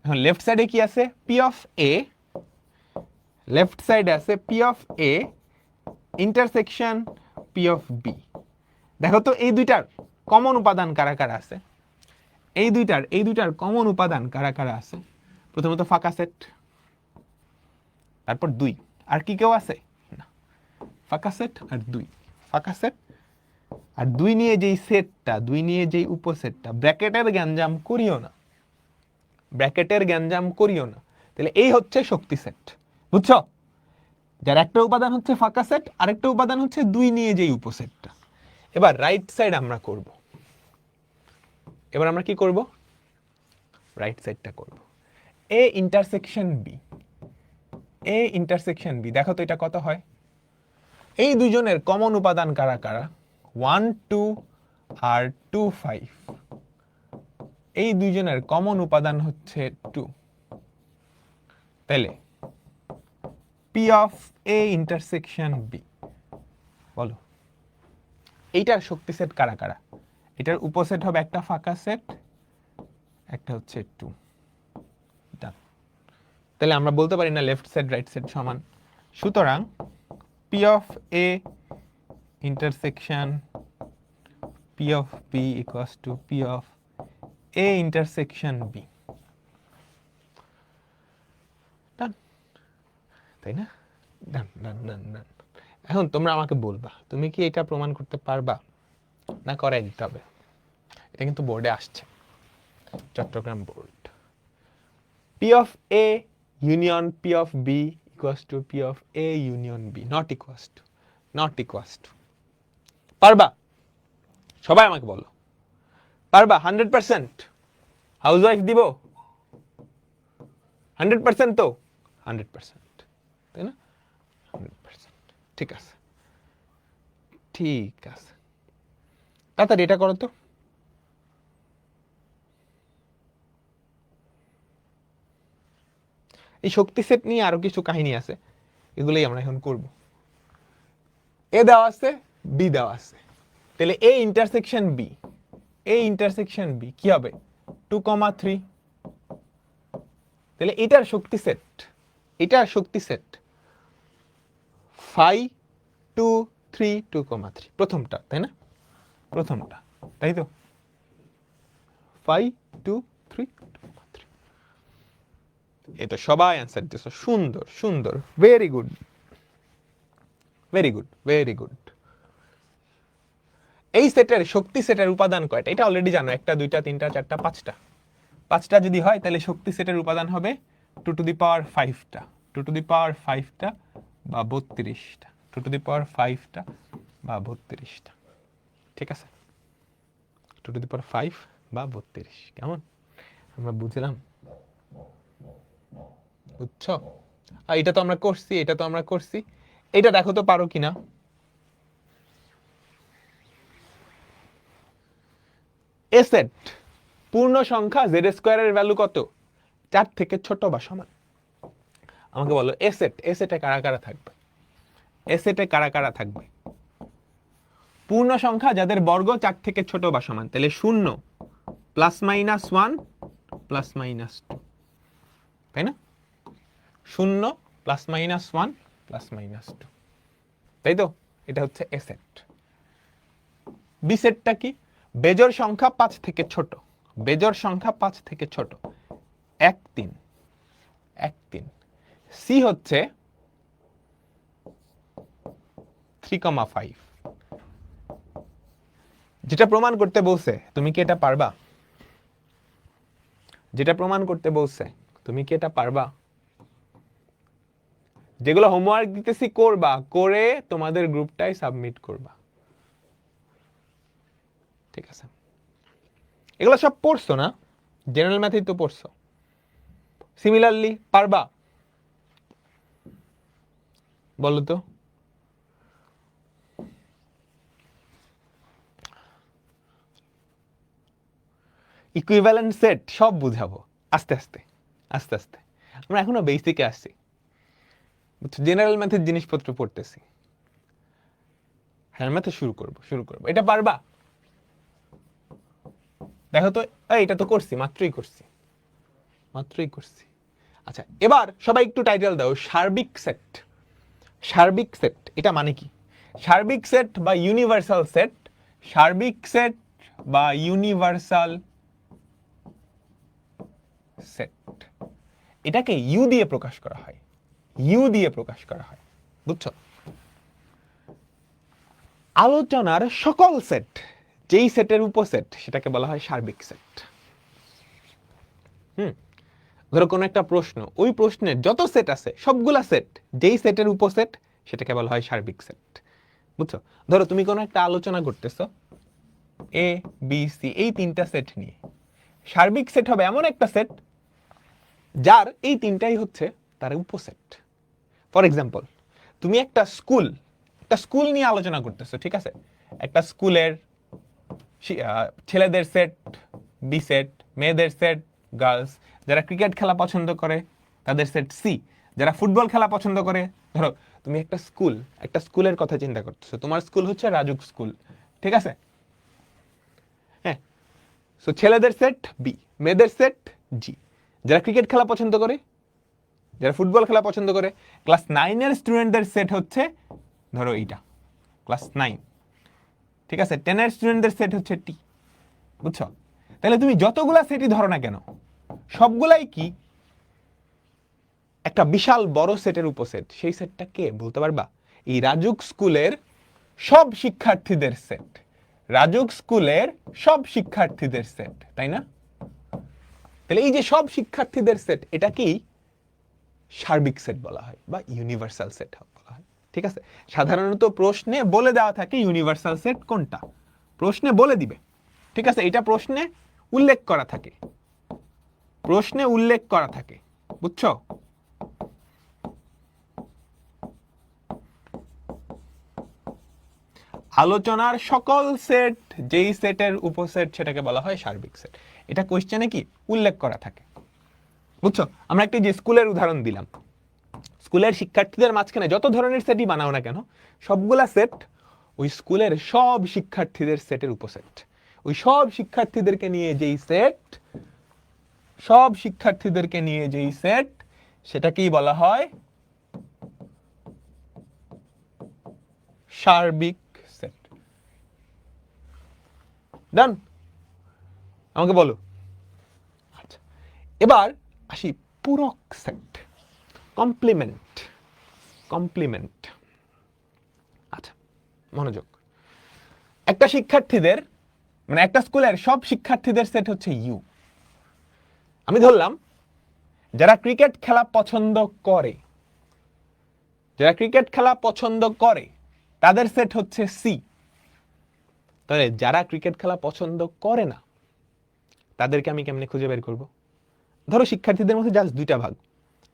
Speaker 1: এখন লেফট সাইডে কি আছে? পি অফ এ, লেফট সাইডে আছে P of A intersection P of B. দেখো তো এই দুইটার কমন উপাদান কারা কারা আছে? এই দুইটার কমন উপাদান কারা কারা আছে? প্রথমত ফাঁকা সেট, তারপর 2, আর কি কেউ আছে না? ফাঁকা সেট আর 2, ফাঁকা সেট আর 2 নিয়ে যেই সেটটা, 2 নিয়ে যেই উপসেটটা, ব্র্যাকেটের গ্যাঞ্জাম করিও না, ব্র্যাকেটের গ্যাঞ্জাম করিও না। তাহলে এই হচ্ছে শক্তি সেট, বুঝছো? যার একটা উপাদান হচ্ছে ফাঁকা সেট, আরেকটা উপাদান হচ্ছে 2 নিয়ে যেই উপসেটটা। এবার রাইট সাইড আমরা করব। এবার আমরা কি করব? রাইট সাইডটা করব। A intersection B, A intersection B, দেখো তো এটা কত হয়? এই দুইজনের কমন উপাদান কারা কারা? 1, 2 আর 2, 5। এই দুইজনের কমন উপাদান হচ্ছে 2। তাহলে P of A intersection B, বলো এইটার শক্তি সেট কারা কারা? এটার উপসেট হবে একটা ফাঁকা সেট, একটা হচ্ছে 2। ডান। তাহলে আমরা বলতে পারি না লেফট সাইড রাইট সাইড সমান। সুতরাং P of A intersection P of B equals to P of A intersection B. Done, তাই না? ডান ডান ডান ডান। এখন তোমরা আমাকে বলবা তুমি কি এটা প্রমাণ করতে পারবা না করাই দিতে হবে? এটা কিন্তু বোর্ডে আসছে, Chittagong board. P of A union P of B equals to P of A union B, not equals to, not equals to. পারবা? সবাই আমাকে বলো পারবা? 100% হাউস ওয়াইফ দিব? 100% তো? 100%, তাই না? 100%। ঠিক আছে, ঠিক আছে, তাড়াতাড়ি এটা করো তো। এই শক্তি সেট নিয়ে আরো কিছু কাহিনী আছে, এগুলোই আমরা এখন করব। এ দেওয়া আছে, বি দেওয়া আছে, তাহলে A intersection B, A intersection B কি হবে? 2,3। তাহলে এটার শক্তি সেট, এটার শক্তি সেট 5 2 3 2,3, প্রথমটা, তাই না? প্রথমটা, তাই তো? 5 2 3 2,3। এই তো সবাই অ্যান্সার দিয়েছো, সুন্দর সুন্দর, very good very good very good. এই সেটের শক্তি সেটের উপাদান কয়টা? এটা অলরেডি জানো, 1 2 3 4 5টা। 5টা যদি হয় তাহলে শক্তি সেটের উপাদান হবে 2 টু দি পাওয়ার 5টা, 2 টু দি পাওয়ার 5টা বা 32টা, 2 টু দি পাওয়ার 5টা বা 32টা। ঠিক আছে, 2 টু দি পাওয়ার 5 বা 32। কেমন আমরা বুঝলাম? বুঝছো? আর এটা তো আমরা করছি, এটা তো আমরা করছি। এটা দেখো তো পারো কিনা। এ সেট পূর্ণ সংখ্যা জেড স্কোয়ারের ভ্যালু কত? 4 থেকে ছোট বা সমান। আমাকে বলো এ সেট, এ সেটে কারা কারা থাকবে? এ সেটে কারা কারা থাকবে? পূর্ণ সংখ্যা যাদের বর্গ 4 থেকে ছোট বা সমান। তাহলে 0 প্লাস মাইনাস 1 প্লাস মাইনাস 2, তাই না? 0 প্লাস মাইনাস 1 প্লাস মাইনাস 2, তাই তো? এটা হচ্ছে এ সেট। বি সেটটা কি? বেজোড় সংখ্যা 5 থেকে ছোট, বেজোড় সংখ্যা 5 থেকে ছোট, 1 3 1 3। সি হচ্ছে 3,5। যেটা প্রমাণ করতে বলছে তুমি কি এটা পারবা? যেটা প্রমাণ করতে বলছে তুমি কি এটা পারবা? যেগুলো হোমওয়ার্ক দিতেছি করবা, করে তোমাদের গ্রুপটাই সাবমিট করবা। ঠিক আছে, এগুলো সব পড়ছো না? জেনারেল ম্যাথই তো পড়ছো। সিমিলারলি পারবা? বলো তো। ইকুইভ্যালেন্ট সেট সব বুঝাবো আস্তে আস্তে আস্তে আস্তে। আমরা এখনো বেসিকে আসছি, জেনারেল ম্যাথের জিনিসপত্র পড়তেছি। হ্যাঁ, ম্যাথে শুরু করব। এটা পারবা? দেখো তো, এটা তো করছি, মাত্রই করছি। আচ্ছা, এবার সবাই একটু টাইটেল দাও, সার্বিক সেট। সার্বিক সেট এটা মানে কি? সার্বিক সেট বা ইউনিভার্সাল সেট, সার্বিক সেট বা ইউনিভার্সাল সেট, এটাকে ইউ দিয়ে প্রকাশ করা হয়, ইউ দিয়ে প্রকাশ করা হয়। বুঝছো? আলোচনার সকল সেট, যেই সেটের উপসেট, সেটাকে বলা হয় সার্বিক সেট। ধরো কোনো একটা প্রশ্ন, ওই প্রশ্নের যত সেট আছে সবগুলা সেট, যেই সেটের উপসেট, সেটাকে বলা হয় সার্বিক সেট। বুঝছো? ধরো তুমি কোনো একটা আলোচনা করতেছো এ বি সি এই 3টা সেট নিয়ে। সার্বিক সেট হবে এমন একটা সেট যার এই 3টাই হচ্ছে তার উপসেট। ফর এক্সাম্পল, তুমি একটা স্কুল নিয়ে আলোচনা করতেছো, ঠিক আছে? একটা স্কুলের ছেলেদের সেট বি সেট, মেয়েদের সেট গার্লস, যারা ক্রিকেট খেলা পছন্দ করে তাদের সেট সি, যারা ফুটবল খেলা পছন্দ করে। ধরো তুমি একটা স্কুলের কথা চিন্তা করতেছো, তোমার স্কুল হচ্ছে রাজুক স্কুল, ঠিক আছে? হ্যাঁ, সো ছেলেদের সেট বি, মেয়েদের সেট জি, যারা ক্রিকেট খেলা পছন্দ করে যারা ফুটবল খেলা পছন্দ করে, ক্লাস 9-এর স্টুডেন্টদের সেট হচ্ছে ধরো এইটা ক্লাস 9, ঠিক আছে? 10-এর স্টুডেন্টদের সেট হচ্ছে টি, বুঝছো? তাহলে তুমি যতগুলা সেটই ধরো না কেন, সবগুলাই কি একটা বিশাল বড় সেটের উপসেট। সেই সেটটা কে বলতে পারবা? এই রাজুক স্কুলের সব শিক্ষার্থীদের সেট, রাজুক স্কুলের সব শিক্ষার্থীদের সেট, তাই না? তাহলে এই যে সব শিক্ষার্থীদের সেট, এটা কি সার্বিক সেট বলা হয় বা ইউনিভার্সাল সেট বলা হয়, ঠিক আছে? সাধারণত প্রশ্নে বলে দেওয়া থাকে ইউনিভার্সাল সেট কোনটা, প্রশ্নে বলে দিবে, ঠিক আছে? এটা প্রশ্নে উল্লেখ করা থাকে, প্রশ্নে উল্লেখ করা থাকে, বুঝছো? আলোচনার সকল সেট যেই সেটের উপসেট সেটাকে বলা হয় সার্বিক সেট। এটা কোশ্চেনে কি উল্লেখ করা থাকে, বুঝছো? আমরা একটা যে স্কুলের উদাহরণ দিলাম, স্কুলের শিক্ষার্থীদের মাঝখানে যত ধরনের সেটই বানাও না কেন, সবগুলা সেট ওই স্কুলের সব শিক্ষার্থীদের সেটের উপসেট। ওই সব শিক্ষার্থীদেরকে নিয়ে যেই সেট, সব শিক্ষার্থীদেরকে নিয়ে যেই সেট, সেটাকেই বলা হয় সার্বিক সেট। ডান? আমাকে বলো। আচ্ছা, এবার আসি পূরক সেট, কমপ্লিমেন্ট, কমপ্লিমেন্ট। আচ্ছা, মনোযোগ। একটা শিক্ষার্থীদের মানে একটা স্কুলের সব শিক্ষার্থীদের সেট হচ্ছে ইউ। আমি ধরলাম যারা ক্রিকেট খেলা পছন্দ করে, যারা ক্রিকেট খেলা পছন্দ করে তাদের সেট হচ্ছে সি। তাহলে যারা ক্রিকেট খেলা পছন্দ করে না তাদেরকে আমি কেমনে খুঁজে বের করব? ধরো শিক্ষার্থীদের মধ্যে জাস্ট দুইটা ভাগ,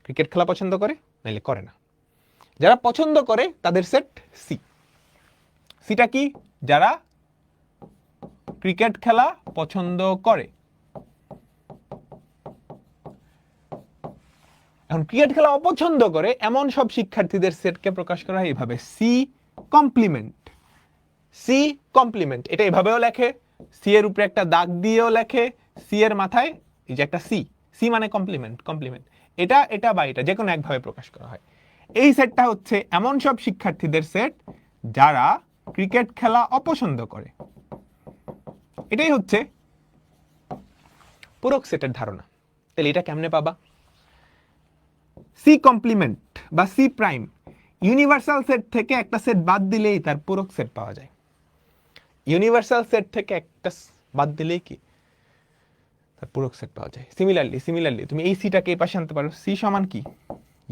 Speaker 1: ক্রিকেট খেলা পছন্দ করে নাইলে করে না। যারা পছন্দ করে তাদের সেট সি। সিটা কি? যারা ক্রিকেট খেলা পছন্দ করে। এখন ক্রিকেট খেলা অপছন্দ করে এমন সব শিক্ষার্থীদের সেটকে প্রকাশ করা হয় এইভাবে, সি কমপ্লিমেন্ট। সি কমপ্লিমেন্ট, এটা এভাবেও লেখে, সি এর উপরে একটা দাগ দিয়েও লেখে, সি এর মাথায় এই যে একটা সি, সি মানে কমপ্লিমেন্ট, কমপ্লিমেন্ট। এটা এটা বা এটা যে কোনো একভাবে প্রকাশ করা হয়। এই সেটটা হচ্ছে এমন সব শিক্ষার্থীদের সেট যারা ক্রিকেট খেলা অপছন্দ করে। এটাই হচ্ছে পূরক সেটের ধারণা। তাহলে এটা কেমনে পাবা? সি কমপ্লিমেন্ট বা সি প্রাইম, ইউনিভার্সাল সেট থেকে একটা সেট বাদ দিলেই তার পূরক সেট পাওয়া যায়। ইউনিভার্সাল সেট থেকে একটা বাদ দিলেই কি তার পূরক সেট পাওয়া যায়। সিমিলারলি তুমি এই সিটাকে এই পাশে আনতে পারো, সি সমান কি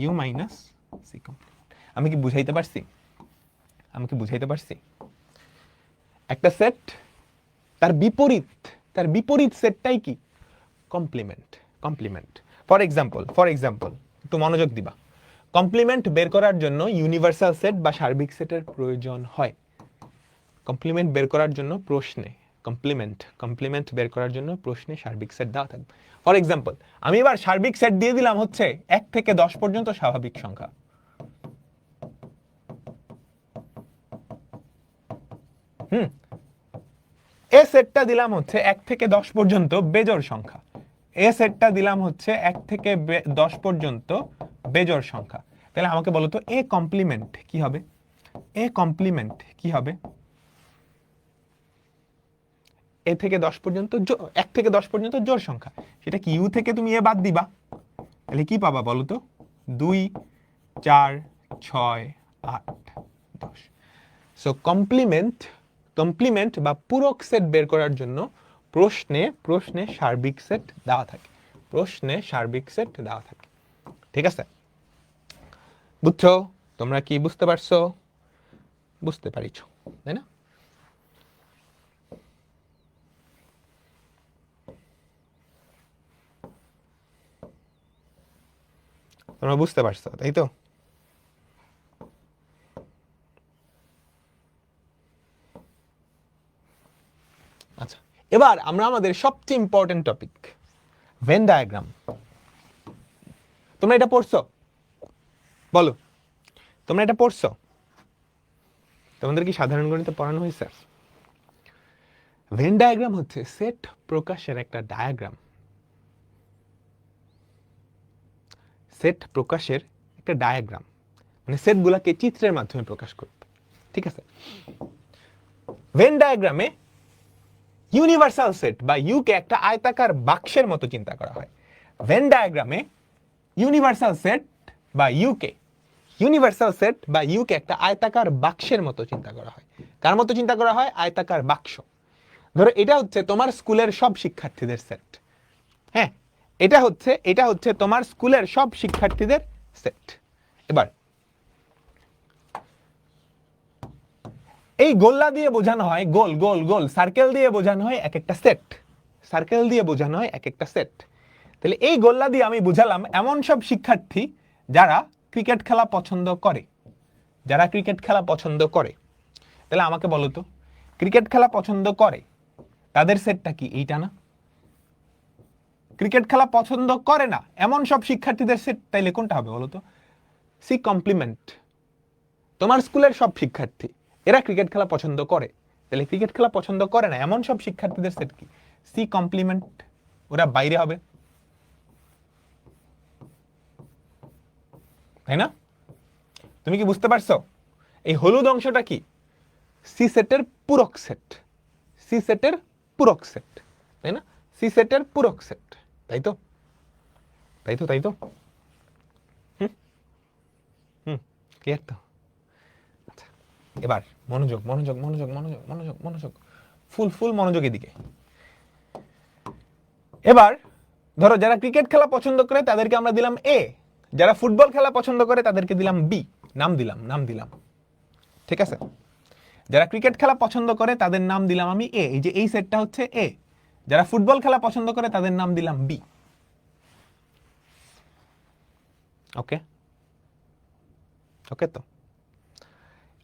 Speaker 1: ইউ মাইনাস সি কমপ্লিমেন্ট। আমি কি বুঝাইতে পারছি? আমি কি বুঝাইতে পারছি? একটা সেট তার বিপরীত সেটটাই কি কমপ্লিমেন্ট, কমপ্লিমেন্ট। ফর এক্সাম্পল একটু মনোযোগ দিবা। কমপ্লিমেন্ট বের করার জন্য ইউনিভার্সাল সেট বা সার্বিক সেটের প্রয়োজন হয়। কমপ্লিমেন্ট বের করার জন্য প্রশ্নে কমপ্লিমেন্ট বের করার জন্য প্রশ্নে সার্বিক সেট দেওয়া থাকবে। ফর এক্সাম্পল আমি এবার সার্বিক সেট দিয়ে দিলাম হচ্ছে 1 থেকে 10 পর্যন্ত স্বাভাবিক সংখ্যা। এ সেটটা দিলাম হচ্ছে 1 থেকে 10 পর্যন্ত বেজোড় সংখ্যা। এ সেটটা দিলাম হচ্ছে 1 থেকে 10 পর্যন্ত বেজোড় সংখ্যা। তাহলে আমাকে বলো তো এ কমপ্লিমেন্ট কি হবে? এ কমপ্লিমেন্ট কি হবে? এ থেকে 10 পর্যন্ত 1 থেকে 10 পর্যন্ত জোড় সংখ্যা। সেটা কি ইউ থেকে তুমি এ বাদ দিবা, তাহলে কি পাবা বলো তো? 2 4 6 8 10। সো কমপ্লিমেন্ট বা পূরক সেট বের করার জন্য প্রশ্নে সার্বিক সেট দেওয়া থাকে, প্রশ্নে সার্বিক সেট দেওয়া থাকে, ঠিক আছে? বুঝছো? তোমরা কি বুঝতে পারছো? বুঝতে পারিছো, তাই না? তোমরা বুঝতে পারছো, তাই তো? আচ্ছা, এবার আমরা আমাদের সবচেয়ে ইম্পর্টেন্ট টপিক ভেন ডায়াগ্রাম। তোমরা এটা পড়ছো? বলো, তোমরা এটা পড়ছো? তোমাদের কি সাধারণ গণিতে পড়ানো হয়েছে? ভেন ডায়াগ্রাম হচ্ছে সেট প্রকাশের একটা ডায়াগ্রাম। সেট প্রকাশের একটা ডায়াগ্রাম, মানে সেটগুলোকে চিত্রের মাধ্যমে প্রকাশ করবে। ঠিক আছে, ভেন ডায়াগ্রামে ইউনিভার্সাল সেট বা ইউকে একটা আয়তাকার বাক্সের মতো চিন্তা করা হয়। ভেন ডায়াগ্রামে ইউনিভার্সাল সেট বা ইউকে একটা আয়তাকার বাক্সের মতো চিন্তা করা হয়। কার মতো চিন্তা করা হয়? আয়তাকার বাক্স। ধরো এটা হচ্ছে তোমার স্কুলের সব শিক্ষার্থীদের সেট। হ্যাঁ, এটা হচ্ছে তোমার স্কুলের সব শিক্ষার্থীদের সেট। এবার এই গোল্লা দিয়ে বোঝানো হয়, গোল গোল গোল সার্কেল দিয়ে বোঝানো হয় এক একটা সেট, সার্কেল দিয়ে বোঝানো হয় এক একটা সেট। তাহলে এই গোল্লা দিয়ে আমি বুঝালাম এমন সব শিক্ষার্থী যারা ক্রিকেট খেলা পছন্দ করে, যারা ক্রিকেট খেলা পছন্দ করে। তাহলে আমাকে বলো তো, ক্রিকেট খেলা পছন্দ করে তাদের সেটটা কি? এইটা না? ক্রিকেট খেলা পছন্দ করে না এমন সব শিক্ষার্থীদের সেট তাইলে কোনটা হবে বলো তো? C complement. তোমার স্কুলের সব শিক্ষার্থী এরা ক্রিকেট খেলা পছন্দ করে, তাহলে ক্রিকেট খেলা পছন্দ করে না এমন সব শিক্ষার্থীদের সেট কি? C complement. ওরা বাইরে হবে, তাই না? তুমি কি বুঝতে পারছো? এই হলুদ অংশটা কি? সি সেটের পূরক সেট, সি সেটের পূরক সেট, তাই না? সি সেটের পূরক সেট, তাই তো? তাই তো, তাই তো। ক্লিয়ার তো? আচ্ছা, এবার মনোযোগ মনোযোগ মনোযোগ মনোযোগ মনোযোগ মনোযোগ, ফুল ফুল মনোযোগের দিকে। এবার ধরো যারা ক্রিকেট খেলা পছন্দ করে তাদেরকে আমরা দিলাম এ, যারা ফুটবল খেলা পছন্দ করে তাদেরকে দিলাম বি। নাম দিলাম, ঠিক আছে? যারা ক্রিকেট খেলা পছন্দ করে তাদের নাম দিলাম আমি এ, এই যে এই সেটটা হচ্ছে এ। যারা ফুটবল খেলা পছন্দ করে তাদের নাম দিলাম বি। ওকে, ওকে তো?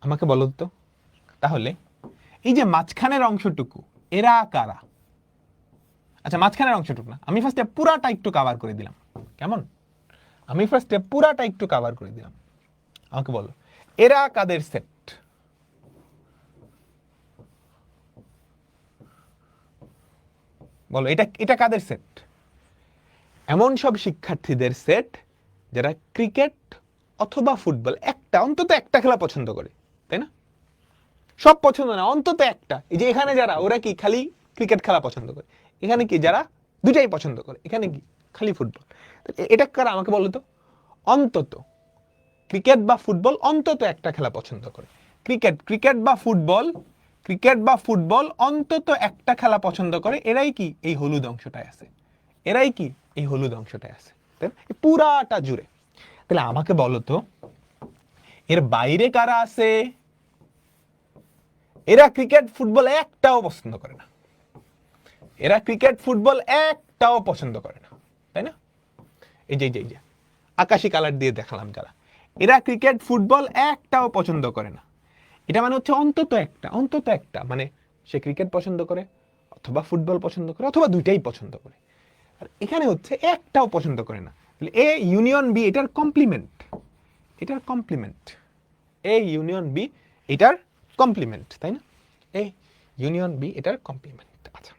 Speaker 1: আমাকে বলো তো তাহলে এই যে মাঝখানের অংশটুকু এরা কারা? আচ্ছা, মাঝখানের অংশটুকু না, আমি ফার্স্টে পুরাটা একটু কভার করে দিলাম। কেমন? আমি ফার্স্টে পুরাটা একটু কভার করে দিলাম। আমাকে বলো এরা কাদের সেট? বলো এটা এটা কাদের সেট? এমন সব শিক্ষার্থীদের সেট যারা ক্রিকেট অথবা ফুটবল একটা, অন্তত একটা খেলা পছন্দ করে, তাই না? সব পছন্দ না, অন্তত একটা। এই যে এখানে যারা, ওরা কি খালি ক্রিকেট খেলা পছন্দ করে, এখানে কি যারা দুটাই পছন্দ করে, এখানে কি খালি ফুটবল। এটা কারা আমাকে বলো তো? অন্তত ক্রিকেট বা ফুটবল অন্তত একটা খেলা পছন্দ করে। ক্রিকেট বা ফুটবল অন্তত একটা খেলা পছন্দ করে। এরাই কি এই হলুদ অংশটায় আছে, এরাই কি এই হলুদ অংশটায় আছে, তাই না? পুরাটা জুড়ে। তাহলে আমাকে বলো তো এর বাইরে কারা আছে? এরা ক্রিকেট ফুটবল একটাও পছন্দ করে না, এরা ক্রিকেট ফুটবল একটাও পছন্দ করে না, তাই না? এই যে আকাশি কালার দিয়ে দেখালাম যারা, এরা ক্রিকেট ফুটবল একটাও পছন্দ করে না। এটা মানে হচ্ছে অন্তত একটা, মানে সে ক্রিকেট পছন্দ করে অথবা ফুটবল পছন্দ করে অথবা দুইটাই পছন্দ করে। আর এখানে হচ্ছে একটাও পছন্দ করে না। তাহলে এ ইউনিয়ন বি এটার কমপ্লিমেন্ট, এটার কমপ্লিমেন্ট। এ ইউনিয়ন বি এটার কমপ্লিমেন্ট, তাই না? এ ইউনিয়ন বি এটার কমপ্লিমেন্ট। আচ্ছা,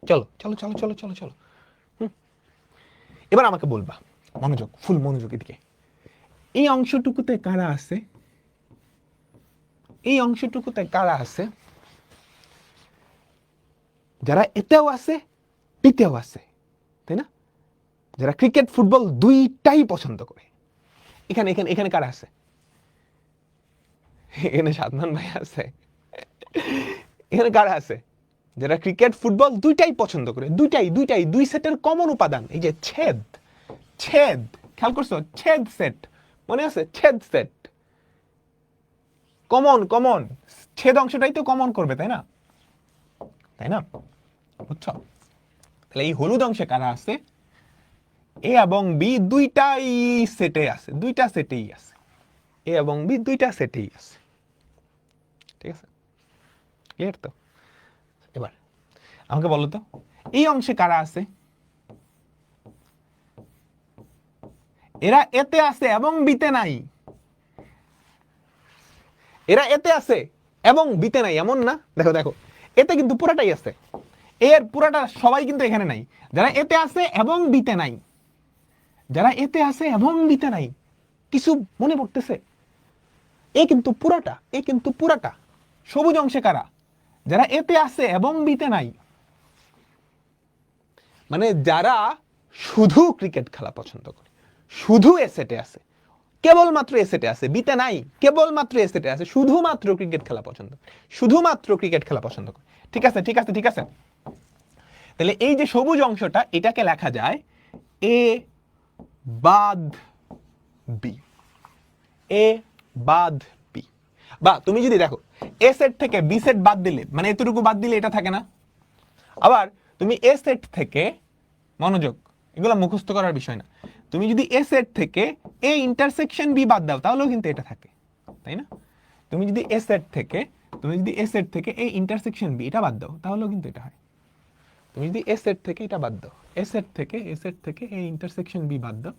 Speaker 1: চলো চলো চলো চলো চলো চলো। এবার আমাকে বলবা, মনোযোগ, ফুল মনোযোগ এদিকে। এই অংশটুকুতে কারা আছে? এই অংশটুকুতে কারা আছে যারা এতেও আছে বিতেও আছে, তাই না? যারা ক্রিকেট ফুটবল দুইটাই পছন্দ করে। এখানে এখানে এখানে কারা আছে? এখানে সাদমান ভাই আছে। এখানে কারা আছে যারা ক্রিকেট ফুটবল দুইটাই পছন্দ করে? দুইটাই দুই সেটের কমন উপাদান। এই যে ছেদ, খেয়াল করছো? ছেদ সেট মনে আছে? ছেদ সেট কমন, ছেদ অংশটাই তো কমন করবে, তাই না? তাই না? বুঝছো? তাহলে এই হলুদ অংশে কারা আছে? এ এবং বি দুইটাই সেটে আছে, দুইটা সেটেই আছে। এ এবং বি দুইটা সেটেই আছে, ঠিক আছে? ক্লিয়ার তো? এবার আমাকে বলো তো এই অংশে কারা আছে? এরা এতে আছে এবং বিতে নাই। এরা এতে আছে এবং বিতে নাই, এমন না? দেখো দেখো, এতে কিন্তু পুরাটাই আছে, এর পুরাটা সবাই কিন্তু এখানে নাই। যারা এতে আছে এবং বিতে নাই, যারা এতে আছে এবং বিতে নাই, কিছু মনে পড়তেছে? এ কিন্তু পুরাটা সবুজ অংশে কারা? যারা এতে আছে এবং বিতে নাই, মানে যারা শুধু ক্রিকেট খেলা পছন্দ করে, শুধু এ সেটে আছে, কেবলমাত্র এ সেটে আছে, বিতে নাই, কেবলমাত্র এ সেটে আছে, শুধুমাত্র ক্রিকেট খেলা পছন্দ, শুধুমাত্র ক্রিকেট খেলা পছন্দ করে। ঠিক আছে ঠিক আছে ঠিক আছে। তাহলে এই যে সবুজ অংশটা, এটাকে লেখা যায় এ বাদ বি, এ বাদ বি। বা তুমি যদি দেখো এ সেট থেকে বি সেট বাদ দিলে, মানে এতটুকু বাদ দিলে এটা থাকে না। আবার তুমি এ সেট থেকে, মনোযোগ, এগুলো মুখস্থ করার বিষয় না, তুমি যদি এ সেট থেকে এ ইন্টারসেকশন বি বাদ দাও তাহলেও কিন্তু এটা থাকে, তাই না? তুমি যদি এ সেট থেকে এ ইন্টারসেকশন বি এটা বাদ দাও তাহলেও কিন্তু এটা হয়। তুমি যদি এ সেট থেকে এটা বাদ দাও, এ সেট থেকে এ ইন্টারসেকশন বি বাদ দাও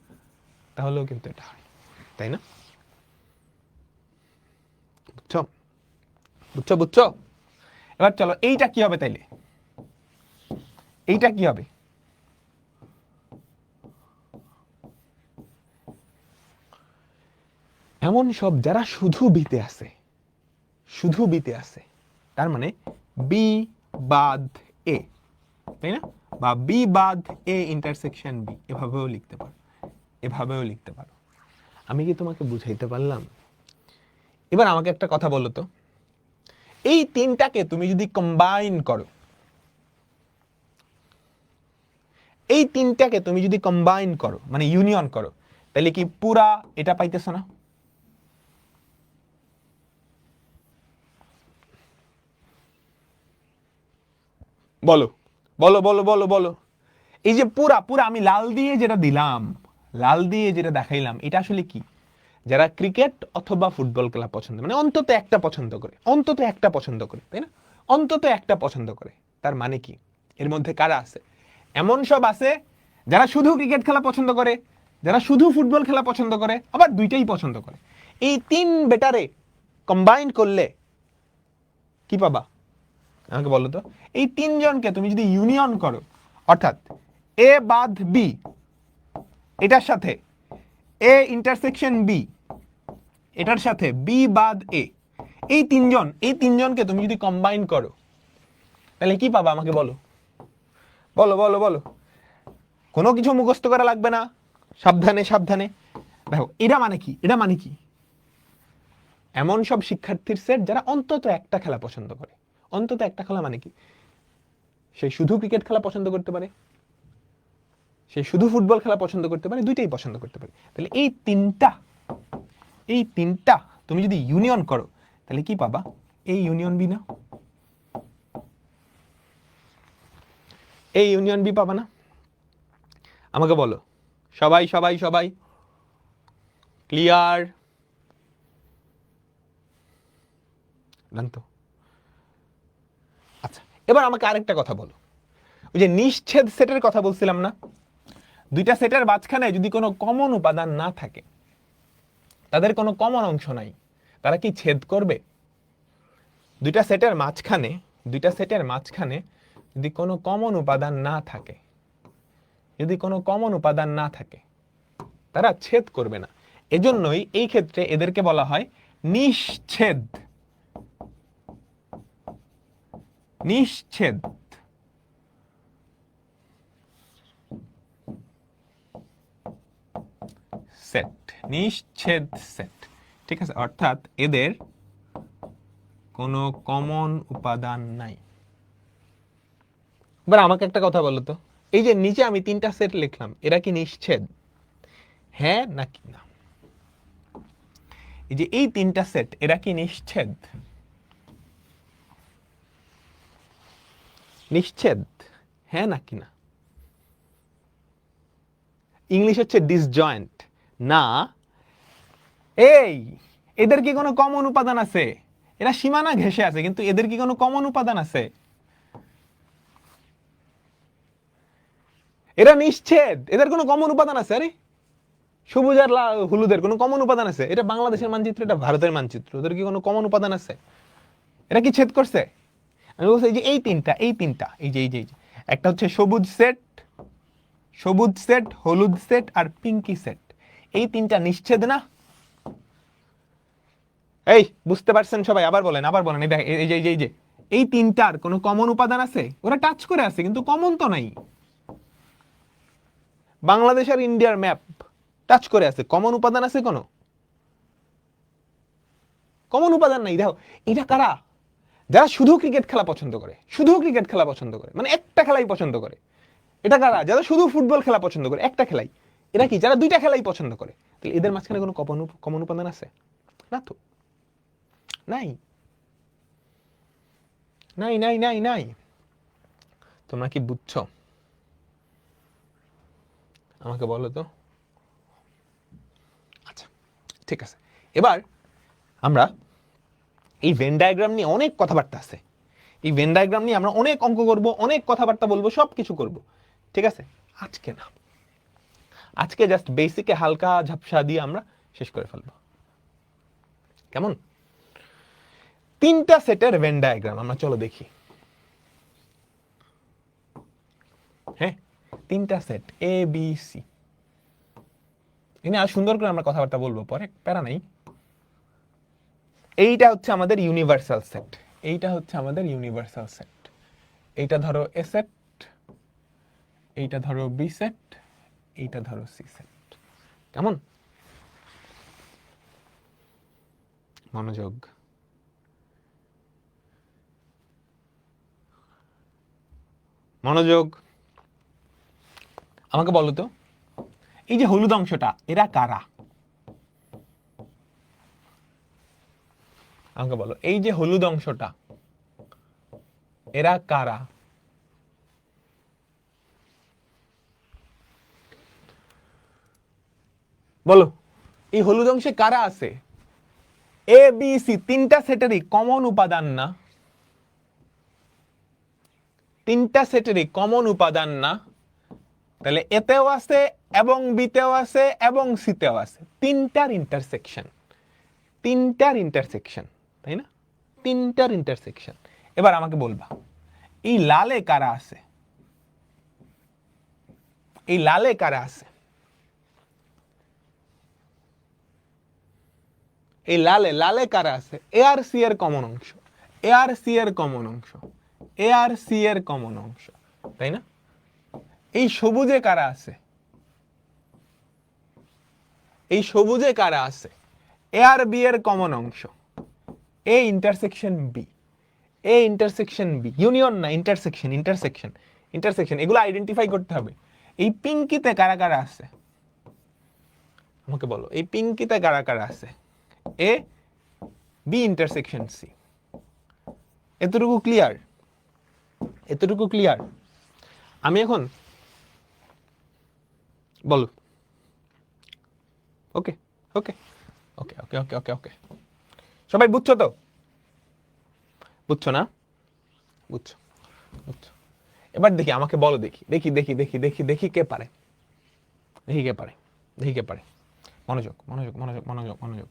Speaker 1: তাহলেও কিন্তু এটা হয়, তাই না? বুঝছো বুঝছো বুঝছো? এবার চলো এইটা কি হবে তাইলে, এইটা কি হবে? এমন সব যারা শুধু বিতে আছে, শুধু বিতে আছে, তার মানে বি বাদ এ, তাই না? বা বি বাদ এ ইন্টারসেকশন বি, এভাবেও লিখতে পারো, এভাবেও লিখতে পারো। আমি কি তোমাকে বুঝাইতে পারলাম? এবার আমাকে একটা কথা বলো তো, এই তিনটাকে তুমি যদি কম্বাইন করো, এই তিনটাকে তুমি যদি কম্বাইন করো মানে ইউনিয়ন করো, তাহলে কি পুরা এটা পাইতেছো না? বলো বলো বলো বলো বলো। এই যে পুরা আমি লাল দিয়ে যেটা দিলাম, লাল দিয়ে যেটা দেখাইলাম, এটা আসলে কি? যারা ক্রিকেট অথবা ফুটবল খেলা পছন্দ, মানে অন্তত একটা পছন্দ করে, অন্তত একটা পছন্দ করে, তাই না? অন্তত একটা পছন্দ করে, তার মানে কি এর মধ্যে কারা আছে? এমন সব আছে যারা শুধু ক্রিকেট খেলা পছন্দ করে, যারা শুধু ফুটবল খেলা পছন্দ করে, আবার দুইটাই পছন্দ করে। এই তিন বেটারে কম্বাইন করলে কি পাবা আমাকে বলো তো? এই তিনজনকে তুমি যদি ইউনিয়ন করো, অর্থাৎ এ বাদ বি, এটার সাথে এ ইন্টারসেকশন বি, এটার সাথে বি বাদ এ, এই তিনজনকে তুমি যদি কম্বাইন করো তাহলে কি পাবা আমাকে বলো বলো বলো বলো। কোনো কিছু মুখস্থ করা লাগবে না, সাবধানে সাবধানে দেখো। এটা মানে কি? এটা মানে কি? এমন সব শিক্ষার্থীর সেট যারা অন্তত একটা খেলা পছন্দ করে। অন্তত একটা খেলা মানে কি? সে শুধু ক্রিকেট খেলা পছন্দ করতে পারে, সে শুধু ফুটবল খেলা পছন্দ করতে পারে, দুইটাই পছন্দ করতে পারে। তাহলে এই তিনটা তুমি যদি ইউনিয়ন করো তাহলে কি পাবা? এই ইউনিয়ন বি না? এই ইউনিয়ন বি পাবা না? আমাকে বলো সবাই সবাই সবাই ক্লিয়ার? জানতো? আচ্ছা, এবার আমাকে আরেকটা কথা বলো, ওই যে নিশ্ছেদ সেটের কথা বলছিলাম না, দুইটা সেটের মাঝখানে যদি কোনো কমন উপাদান না থাকে, তাদের কোনো কমন অংশ নাই, তারা কি ছেদ করবে? দুইটা সেটের মাঝখানে যদি কোনো কমন উপাদান না থাকে, তারা ছেদ করবে না। এজন্যই এই ক্ষেত্রে এদেরকে বলা হয় নিশ্ছেদ। নিশ্ছেদ সেট, নিশ্ছেদ সেট, ঠিক আছে? অর্থাৎ এদের কোনো কমন উপাদান নাই। এবার আমাকে একটা কথা বলো তো, এই যে নিচে আমি তিনটা সেট লিখলাম, এরা কি নিশ্ছেদ? হ্যাঁ নাকি না? এই যে এই তিনটা সেট, এরা কি নিশ্ছেদ? নিশ্ছেদ, হ্যাঁ নাকি না? ইংলিশ হচ্ছে ডিসজয়েন্ট না। এই এদের কি কোনো কমন উপাদান আছে? এরা সীমানা ঘেঁষে আছে, কিন্তু এদের কি কোনো কমন উপাদান আছে? এরা নিশ্ছেদ, এদের কোনো কমন উপাদান আছে? আরে সবুজ আর হলুদের কোনো কমন উপাদান আছে? এটা বাংলাদেশের মানচিত্র, এটা ভারতের মানচিত্র, ওদের কি কোনো কমন উপাদান আছে? এরা কি ছেদ করছে? আমি বলছি এই যে এই তিনটা, এই যে একটা হচ্ছে সবুজ সেট, সবুজ সেট, হলুদ সেট আর পিঙ্কি সেট, এই তিনটা নিশ্ছেদ না? এই বুঝতে পারছেন সবাই? আবার বলেন, আবার বলেন। এই যে এই তিনটার কোনো কমন উপাদান আছে? ওরা টাচ করে আছে কিন্তু কমন তো নাই। বাংলাদেশ আর ইন্ডিয়ার ম্যাপ টাচ করে আছে, কমন উপাদান আছে কোনো? কমন উপাদান নাই। দেখো এটা কারা? যারা শুধু ক্রিকেট খেলা পছন্দ করে, শুধু ক্রিকেট খেলা পছন্দ করে, মানে একটা খেলাই পছন্দ করে। এটা কারা? যারা শুধু ফুটবল খেলা পছন্দ করে, একটা খেলাই। এরা কি? যারা দুইটা খেলাই পছন্দ করে। তাহলে এদের মাঝখানে কোনো কমন উপাদান আছে? না তো, নাই নাই নাই নাই নাই। তোমরা কি বুঝছো? আমাকে বলো তো। আচ্ছা ঠিক আছে, এবার আমরা এই ভেন ডায়াগ্রাম নিয়ে অনেক কথাবার্তা আছে। এই ভেন ডায়াগ্রাম নিয়ে আমরা অনেক অঙ্ক করব, অনেক কথাবার্তা বলবো, সবকিছু করব। ঠিক আছে, আজকে না, আজকে জাস্ট বেসিকে হালকা ঝাপসা দিয়ে আমরা শেষ করে ফেলবো। কেমন? তিনটা সেটের ভেন ডায়াগ্রাম আমরা চলো দেখি। হ্যাঁ, তিনটা সেট এ বি সি, এনে আর সুন্দর করে আমরা কথাবার্তা বলবো পরে, প্যারা নাই। এইটা হচ্ছে আমাদের ইউনিভার্সাল সেট, এইটা হচ্ছে আমাদের ইউনিভার্সাল সেট। এইটা ধরো এ সেট, এইটা ধরো বি সেট, এইটা ধরো সি সেট। কেমন? মনোযোগ। মনোযোগ। আমাকে বলো তো, এই যে হলুদ অংশটা এরা কারা? আমাকে বলো, এই যে হলুদ অংশটা এরা কারা? বলো, এই হলুদ অংশে কারা আছে? এ বি সি তিনটা সেটেরই কমন উপাদান না? তিনটা সেটেরই কমন উপাদান না? তাহলে এতেও আছে এবং বিতেও আছে এবং সিতেও আছে, তিনটার ইন্টারসেকশন, তিনটার ইন্টারসেকশন, তাই না? তিনটার ইন্টারসেকশন। এবার আমাকে বলবা, এই লালে কারা আছে? এই লালে কারা আছে? এই লালে লালে কারা আছে? এ আর সি এর কমন অংশ, এ আর সি এর কমন অংশ, এ আর সি এর কমন অংশ, তাই না? এই সবুজে কারা আছে? এই সবুজে কারা আছে? এ আর বি এর কমন অংশ, A intersection B, A intersection B, union না, ইন্টারসেকশন, ইন্টারসেকশন, ইন্টারসেকশন, এগুলো আইডেন্টিফাই করতে হবে। এই পিঙ্কিতে কারা কারা আছে? আমাকে বলো, এই পিঙ্কিতে কারা কারা আছে? A B intersection C. এতটুকু ক্লিয়ার? এতটুকু ক্লিয়ার? আমি এখন বলো। ওকে ওকে ওকে ওকে ওকে ওকে ওকে, সবাই বুঝছো তো? বুঝছো না? বুঝছো, বুঝছো। এবার দেখি, আমাকে বলো, দেখি দেখি দেখি দেখি দেখি দেখি কে পারে, দেখি কে পারে, দেখি কে পারে। মনোযোগ মনোযোগ মনোযোগ মনোযোগ মনোযোগ।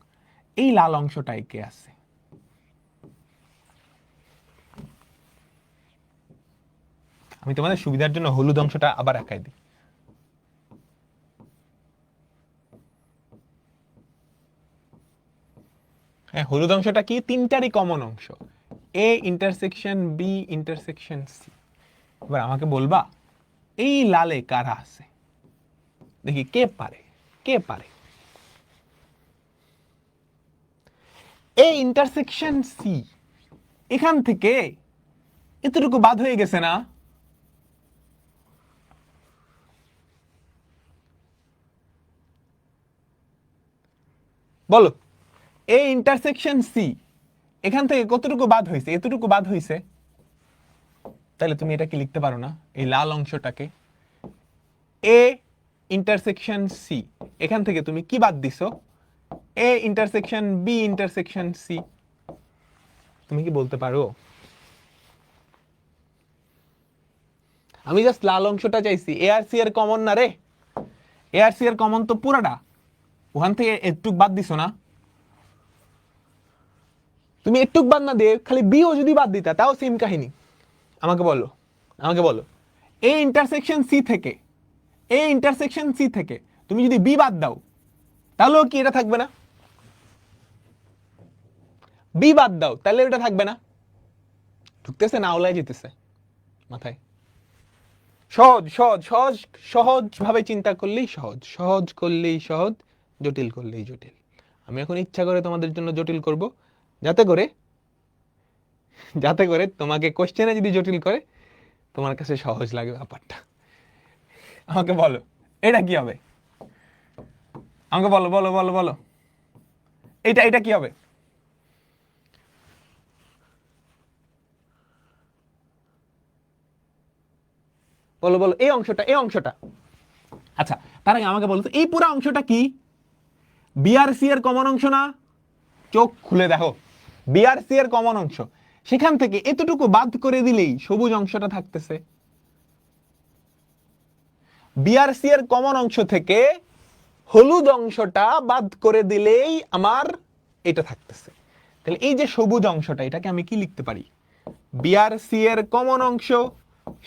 Speaker 1: এই লাল অংশটাই কে আছে? আমি তোমাদের সুবিধার জন্য হলুদ অংশটা আবার আঁকাই দিই। হ্যাঁ, হলুদ অংশটা কি? তিনটারই কমন অংশ, A intersection B intersection C. এবার আমাকে বলবা, এই লালে কারা আছে? দেখি কে পারে, কে পারে? এ ইন্টারসেকশন সি, এখান থেকে এতটুকু বাদ হয়ে গেছে না? বলো, এ ইন্টারসেকশন সি, এখান থেকে কতটুকু বাদ হয়েছে? এতটুকু বাদ হয়েছে। তাহলে তুমি এটা কি লিখতে পারো না, এই লাল অংশটাকে এ ইন্টারসেকশন সি, এখান থেকে তুমি কি বাদ দিছো? A intersection B intersection C. তুমি কি বলতে পারো? আমি জাস্ট লাল অংশটা চাইছি, এ আর সি এর কমন না রে, এ আর সি এর কমন তো পুরাটা, ওখান থেকে একটু বাদ দিছো না? তুমি একটু বাদ না দিয়ে খালি বিও যদি বাদ দিতা তাও সেম কাহিনী। আমাকে বলো, আমাকে বলো, এ ইন্টারসেকশন সি থেকে এ ইন্টারসেকশন সি থেকে তুমি যদি বি বাদ দাও তাহলেও কি এটা থাকবে না? বি বাদ দাও তাহলে এটা থাকবে না। ঢুকতেছে না ওলাই যেতেছে মাথায়? সহজ সহজ সহজ সহজ ভাবে চিন্তা করলেই সহজ, সহজ করলেই সহজ, জটিল করলেই জটিল। আমি এখন ইচ্ছা করে তোমাদের জন্য জটিল করব, যাতে করে তোমাকে কোশ্চেনে যদি জটিল করে তোমার কাছে সহজ লাগে ব্যাপারটা। আমাকে বলো এটা কি হবে? আমাকে বলো বলো বলো বলো, এটা এটা কি হবে? বলো বলো, এই অংশটা, এই অংশটা। আচ্ছা তার আগে আমাকে বলো তো এই পুরো অংশটা কি? বিআরসি এর কমন অংশ না? চোখ খুলে দেখো, বিআরসি এর কমন অংশ। সেখান থেকে এতটুকু বাদ করে দিলেই সবুজ অংশটা থাকতেছে। বিআরসি এর কমন অংশ থেকে হলুদ অংশটা বাদ করে দিলেই আমার এটা থাকতেছে। তাহলে এই যে সবুজ অংশটা, এটাকে আমি কি লিখতে পারি? বিআরসি এর কমন অংশ,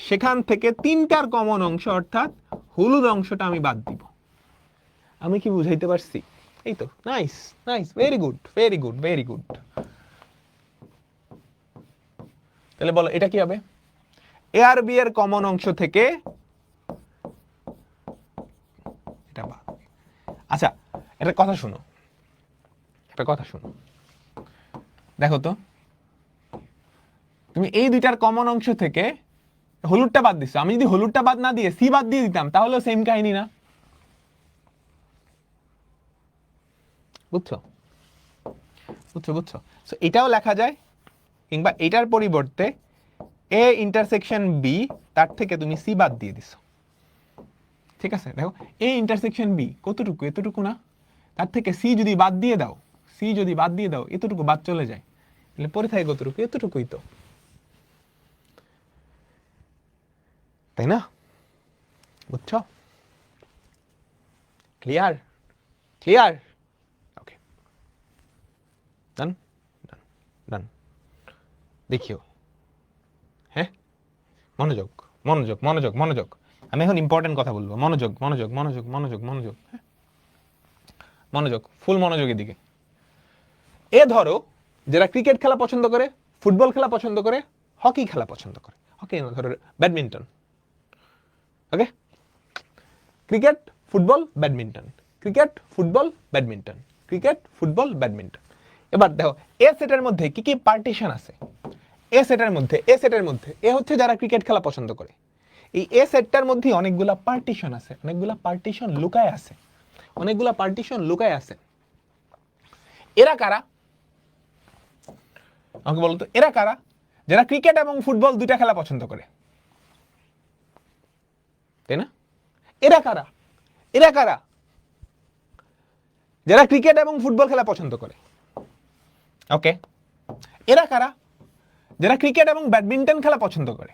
Speaker 1: সেখান থেকে তিনটার কমন অংশ অর্থাৎ হলুদ অংশটা আমি বাদ দিব। আমি কি বুঝাইতে পারছি? এই তো, nice nice, very good very good very good. তাহলে বলো এটা কি হবে? এ আর বি এর কমন অংশ থেকে এটা বাদ। আচ্ছা একটা কথা শুনো, একটা কথা শুনো, দেখো তো তুমি এই দুইটার কমন অংশ থেকে হলুদটা বাদ দিছো। আমি যদি হলুদটা বাদ না দিয়ে সি বাদ দিয়ে দিতাম তাহলেও সেম কাহিনী না? বুঝছো বুঝছো বুঝছো? সো এটাও লেখা যায়, কিংবা এটার পরিবর্তে এ ইন্টারসেকশন বি, তার থেকে তুমি সি বাদ দিয়ে দিছো। ঠিক আছে, দেখো এ ইন্টারসেকশন বি কতটুকু? এতটুকু না? তার থেকে সি যদি বাদ দিয়ে দাও, সি যদি বাদ দিয়ে দাও, এতটুকু বাদ চলে যায়, তাহলে পরে থাকে কতটুকু? এতটুকুই তো, তাই না? বুঝছো? Clear clear? Okay, done done done. দেখিও, হ্যাঁ, মনোযোগ মনোযোগ মনোযোগ মনোযোগ। আমি এখন ইম্পর্টেন্ট কথা বলবো, মনোযোগ মনোযোগ মনোযোগ মনোযোগ মনোযোগ, হ্যাঁ মনোযোগ, ফুল মনোযোগের দিকে। এ ধরো যারা ক্রিকেট খেলা পছন্দ করে, ফুটবল খেলা পছন্দ করে, হকি খেলা পছন্দ করে, হকি না, ধরো badminton. Okay, cricket football badminton, cricket football badminton, cricket football badminton. এবার দেখো এ সেটের মধ্যে কি কি পার্টিশন আছে। এ সেটের মধ্যে, এ সেটের মধ্যে, এ হচ্ছে যারা ক্রিকেট খেলা পছন্দ করে, এই এ সেটটার মধ্যে অনেকগুলা পার্টিশন আছে, অনেকগুলা পার্টিশন লুকায় আছে, অনেকগুলা পার্টিশন লুকায় আছে। এরা কারা? আমাকে বলতো এরা কারা? যারা ক্রিকেট এবং ফুটবল দুইটা খেলা পছন্দ করে, তাই না? এরা কারা? এরা কারা? যারা ক্রিকেট এবং ফুটবল খেলা পছন্দ করে। ওকে, এরা কারা? যারা ক্রিকেট এবং ব্যাডমিন্টন খেলা পছন্দ করে।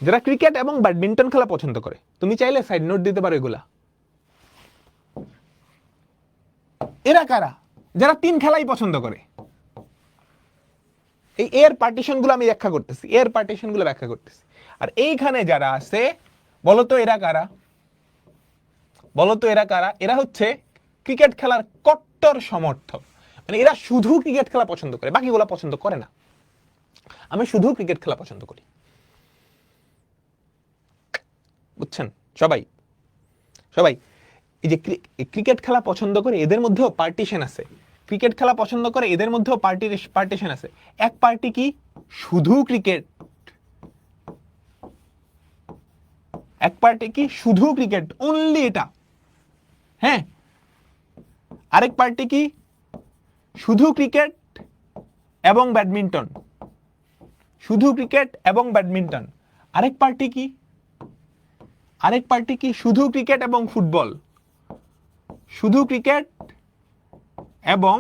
Speaker 1: যারা ক্রিকেট এবং ব্যাডমিন্টন খেলা পছন্দ করে, তুমি চাইলে সাইড নোট দিতে পারো এগুলা। এরা কারা? যারা তিন খেলাই পছন্দ করে। এই এর পার্টিশন গুলো আমি ব্যাখ্যা করতেছি, এর পার্টিশন গুলো ব্যাখ্যা করতেছি। আর এইখানে যারা আছে, বলতো এরা কারা? বলতো এরা কারা? এরা হচ্ছে ক্রিকেট খেলার কট্টর সমর্থক, মানে এরা শুধু ক্রিকেট খেলা পছন্দ করে, বাকিগুলো পছন্দ করে না। আমি শুধু ক্রিকেট খেলা পছন্দ করি, বুঝছেন সবাই? সবাই এই যে ক্রিকেট খেলা পছন্দ করে, এদের মধ্যেও পার্টিশন আছে। ক্রিকেট খেলা পছন্দ করে, এদের মধ্যেও পার্টিশন আছে। এক পার্টি কি শুধু ক্রিকেট, এক পার্টি কি শুধু ক্রিকেট, অনলি এটা, হ্যাঁ। আরেক পার্টি কি শুধু ক্রিকেট এবং ব্যাডমিন্টন, শুধু ক্রিকেট এবং ব্যাডমিন্টন। আরেক পার্টি কি, আরেক পার্টি কি শুধু ক্রিকেট এবং ফুটবল, শুধু ক্রিকেট এবং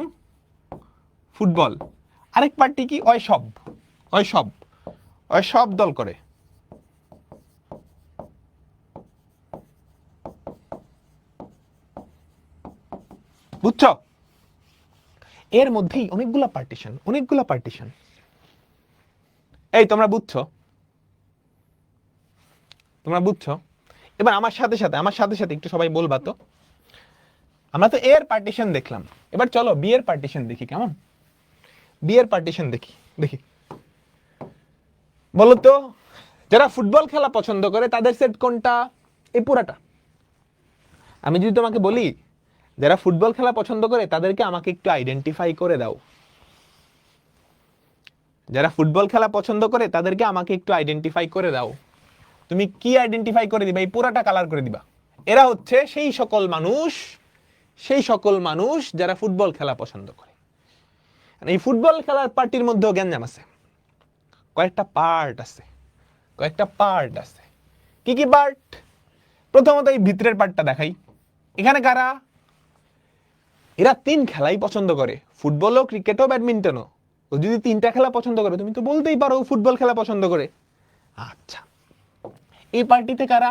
Speaker 1: ফুটবল। আরেক পার্টি কি ওই সব, ওই সব, ওই সব দল করে। বুঝছো? এর মধ্যেই অনেকগুলা পার্টিশন, অনেকগুলা পার্টিশন। এই তোমরা বুঝছো? তোমরা বুঝছো? এবার আমার সাথে সাথে একটু সবাই বলবা তো, আমরা তো এর পার্টিশন দেখলাম, এবার চলো বি এর পার্টিশন দেখি। কেমন? বি এর পার্টিশন দেখি দেখি বলো তো, যারা ফুটবল খেলা পছন্দ করে তাদের সেট কোনটা? এই পুরাটা। আমি যদি তোমাকে বলি যারা ফুটবল খেলা পছন্দ করে তাদেরকে আমাকে একটু আইডেন্টিফাই করে দাও, যারা ফুটবল খেলা পছন্দ করে তাদেরকে আমাকে একটু আইডেন্টিফাই করে দাও, তুমি কি আইডেন্টিফাই করে দিবা? এই পুরাটা কালার করে দিবা। এরা হচ্ছে সেই সকল মানুষ যারা ফুটবল খেলা পছন্দ করে। এই ফুটবল খেলার পার্টির মধ্যেও গ্যাঞ্জাম আছে, কয়েকটা পার্ট আছে। কি কি পার্ট? প্রথমত এই ভিতরের পার্টটা দেখাই। এখানে কারা? এরা 3 খেলাই পছন্দ করে, ফুটবলও, ক্রিকেটও, ব্যাডমিন্টনও। ও যদি 3টা খেলা পছন্দ করে তুমি তো বলতেই পারো ফুটবল খেলা পছন্দ করে। আচ্ছা, এই পার্টিতে কারা?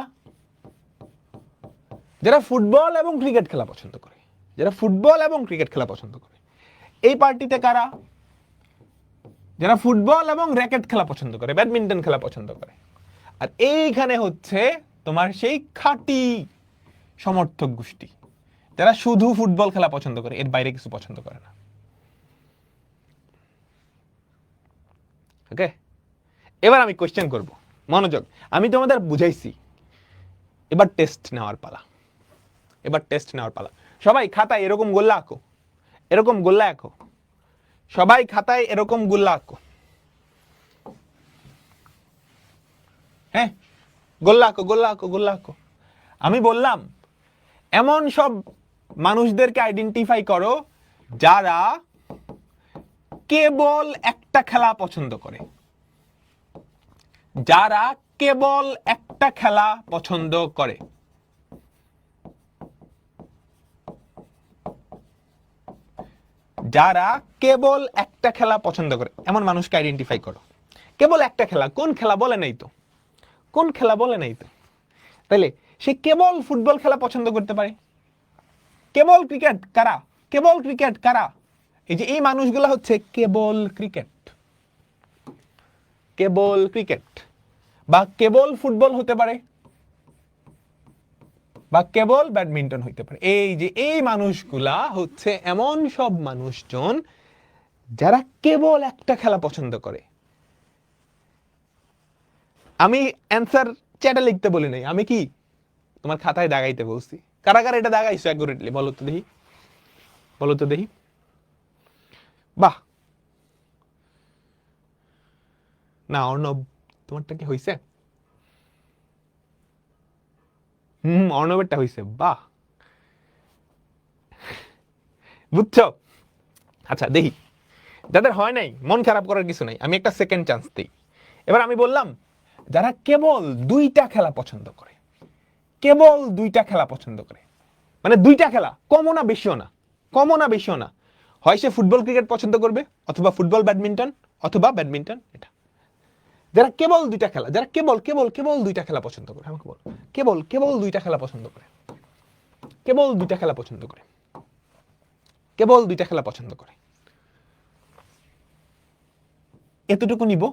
Speaker 1: যারা ফুটবল এবং ক্রিকেট খেলা পছন্দ করে, এই পার্টিতে কারা? যারা ফুটবল এবং র্যাকেট খেলা পছন্দ করে, ব্যাডমিন্টন খেলা পছন্দ করে। আর এইখানে হচ্ছে তোমার সেই খাঁটি সমর্থক গোষ্ঠী যারা শুধু ফুটবল খেলা পছন্দ করে, এর বাইরে কিছু পছন্দ করে না। ওকে, এবার আমি কোশ্চেন করব, মনোযোগ। আমি তোমাদের বুঝাইছি, এবার টেস্ট নেওয়ার পালা। সবাই খাতায় এরকম গোল্লা আঁকো, সবাই খাতায় এরকম গোল্লা আঁকো। হ্যাঁ, গোল্লা আঁকো। আমি বললাম এমন সব মানুষদেরকে আইডেন্টিফাই করো যারা কেবল একটা খেলা পছন্দ করে, যারা কেবল একটা খেলা পছন্দ করে। এমন মানুষকে আইডেন্টিফাই করো। কেবল একটা খেলা, কোন খেলা বলে নাই তো, তাইলে সে কেবল ফুটবল খেলা পছন্দ করতে পারে। কেবল ক্রিকেট কারা? এই যে এই মানুষগুলো হচ্ছে কেবল ক্রিকেট, বা কেবল ফুটবল হতে পারে, বা কেবল ব্যাডমিন্টন হইতে পারে। এই যে এই মানুষগুলা হচ্ছে এমন সব মানুষজন যারা কেবল একটা খেলা পছন্দ করে। আমি অ্যান্সার চ্যাটে লিখতে বলি নাই, আমি কি তোমার খাতায় দাগাইতে বলছি। কারা কারা এটা দাগাইছো অ্যাকুরেটলি বলো তো দেখি। বাহ, না অর্ণব তোমারটা কি হইছে? অর্ণবেরটা হইছে, বাহ, বুঝছো? আচ্ছা দেখি, যাদের হয় নাই মন খারাপ করার কিছু নাই, আমি একটা সেকেন্ড চান্স দিই। এবার আমি বললাম যারা কেবল 2টা খেলা পছন্দ করে, মানে 2টা খেলা, কমও না বেশিও না, হয় সে ফুটবল ক্রিকেট পছন্দ করবে, অথবা ফুটবল ব্যাডমিন্টন, অথবা ব্যাডমিন্টন। এটা যারা কেবল 2টা খেলা, যারা কেবল 2টা খেলা পছন্দ করে, আমাকে বল, কেবল 2টা খেলা পছন্দ করে, কেবল 2টা খেলা পছন্দ করে, এতটুকু নিব।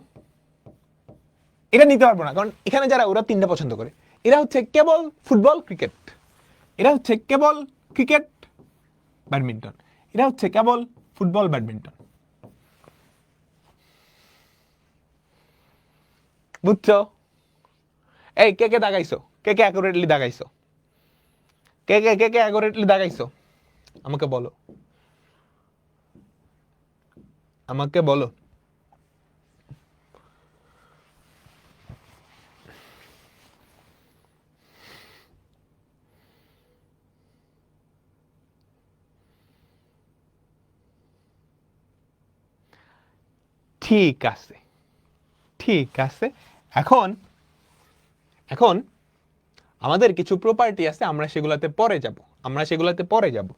Speaker 1: এটা নিতে পারবো না, কারণ এখানে যারা, ওরা 3টা পছন্দ করে। এরা হচ্ছে কেবল ফুটবল ক্রিকেট, এরা হচ্ছে কেবল ক্রিকেট ব্যাডমিন্টন, এরা হচ্ছে কেবল ফুটবল ব্যাডমিন্টন। বুঝছো? এই কে দাগাইছো, কে অ্যাকুরেটলি দাগাইছো, কে অ্যাকুরেটলি দাগাইছো, আমাকে বলো। ঠিক আছে, এখন আমাদের কিছু প্রপার্টি আছে, আমরা সেগুলাতে পরে যাব।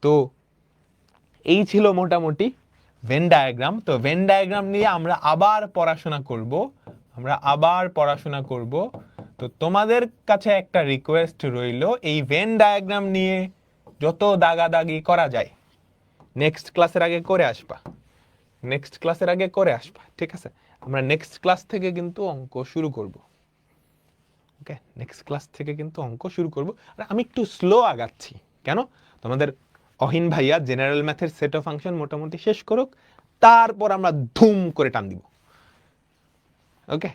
Speaker 1: তো এই ছিল মোটামুটি ভেন ডায়াগ্রাম। তো ভেন ডায়াগ্রাম নিয়ে আমরা আবার পড়াশোনা করব। তো তোমাদের কাছে একটা রিকোয়েস্ট রইল, এই ভেন ডায়াগ্রাম নিয়ে যত দাগাদাগি করা যায় নেক্সট ক্লাসের আগে করে আসবা, ঠিক আছে? আমরা নেক্সট ক্লাস থেকে কিন্তু অঙ্ক শুরু করব, ওকে, নেক্সট ক্লাস থেকে কিন্তু অঙ্ক শুরু করব। আর আমি একটু স্লো আগাচ্ছি কেন, তোমাদের অহিন ভাইয়া জেনারেল ম্যাথের সেট অফ ফাংশন মোটামুটি শেষ করুক, তারপর আমরা ধুম করে টান দিব। ওকে,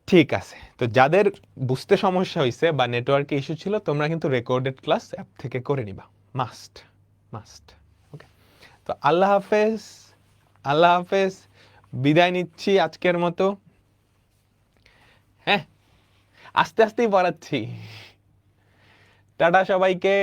Speaker 1: ঠিক আছে। তো যাদের বুঝতে সমস্যা হয়েছে বা নেটওয়ার্কে ইস্যু ছিল, তোমরা কিন্তু রেকর্ডেড ক্লাস অ্যাপ থেকে করে নিবা, মাস্ট মাস্ট। ওকে, তো আল্লাহ হাফেজ, আল্লাহ হাফেজ, বিদায় নিচ্ছি আজকের মতো। হ্যাঁ, আস্তে আস্তেই পড়াচ্ছি। টাটা সবাইকে।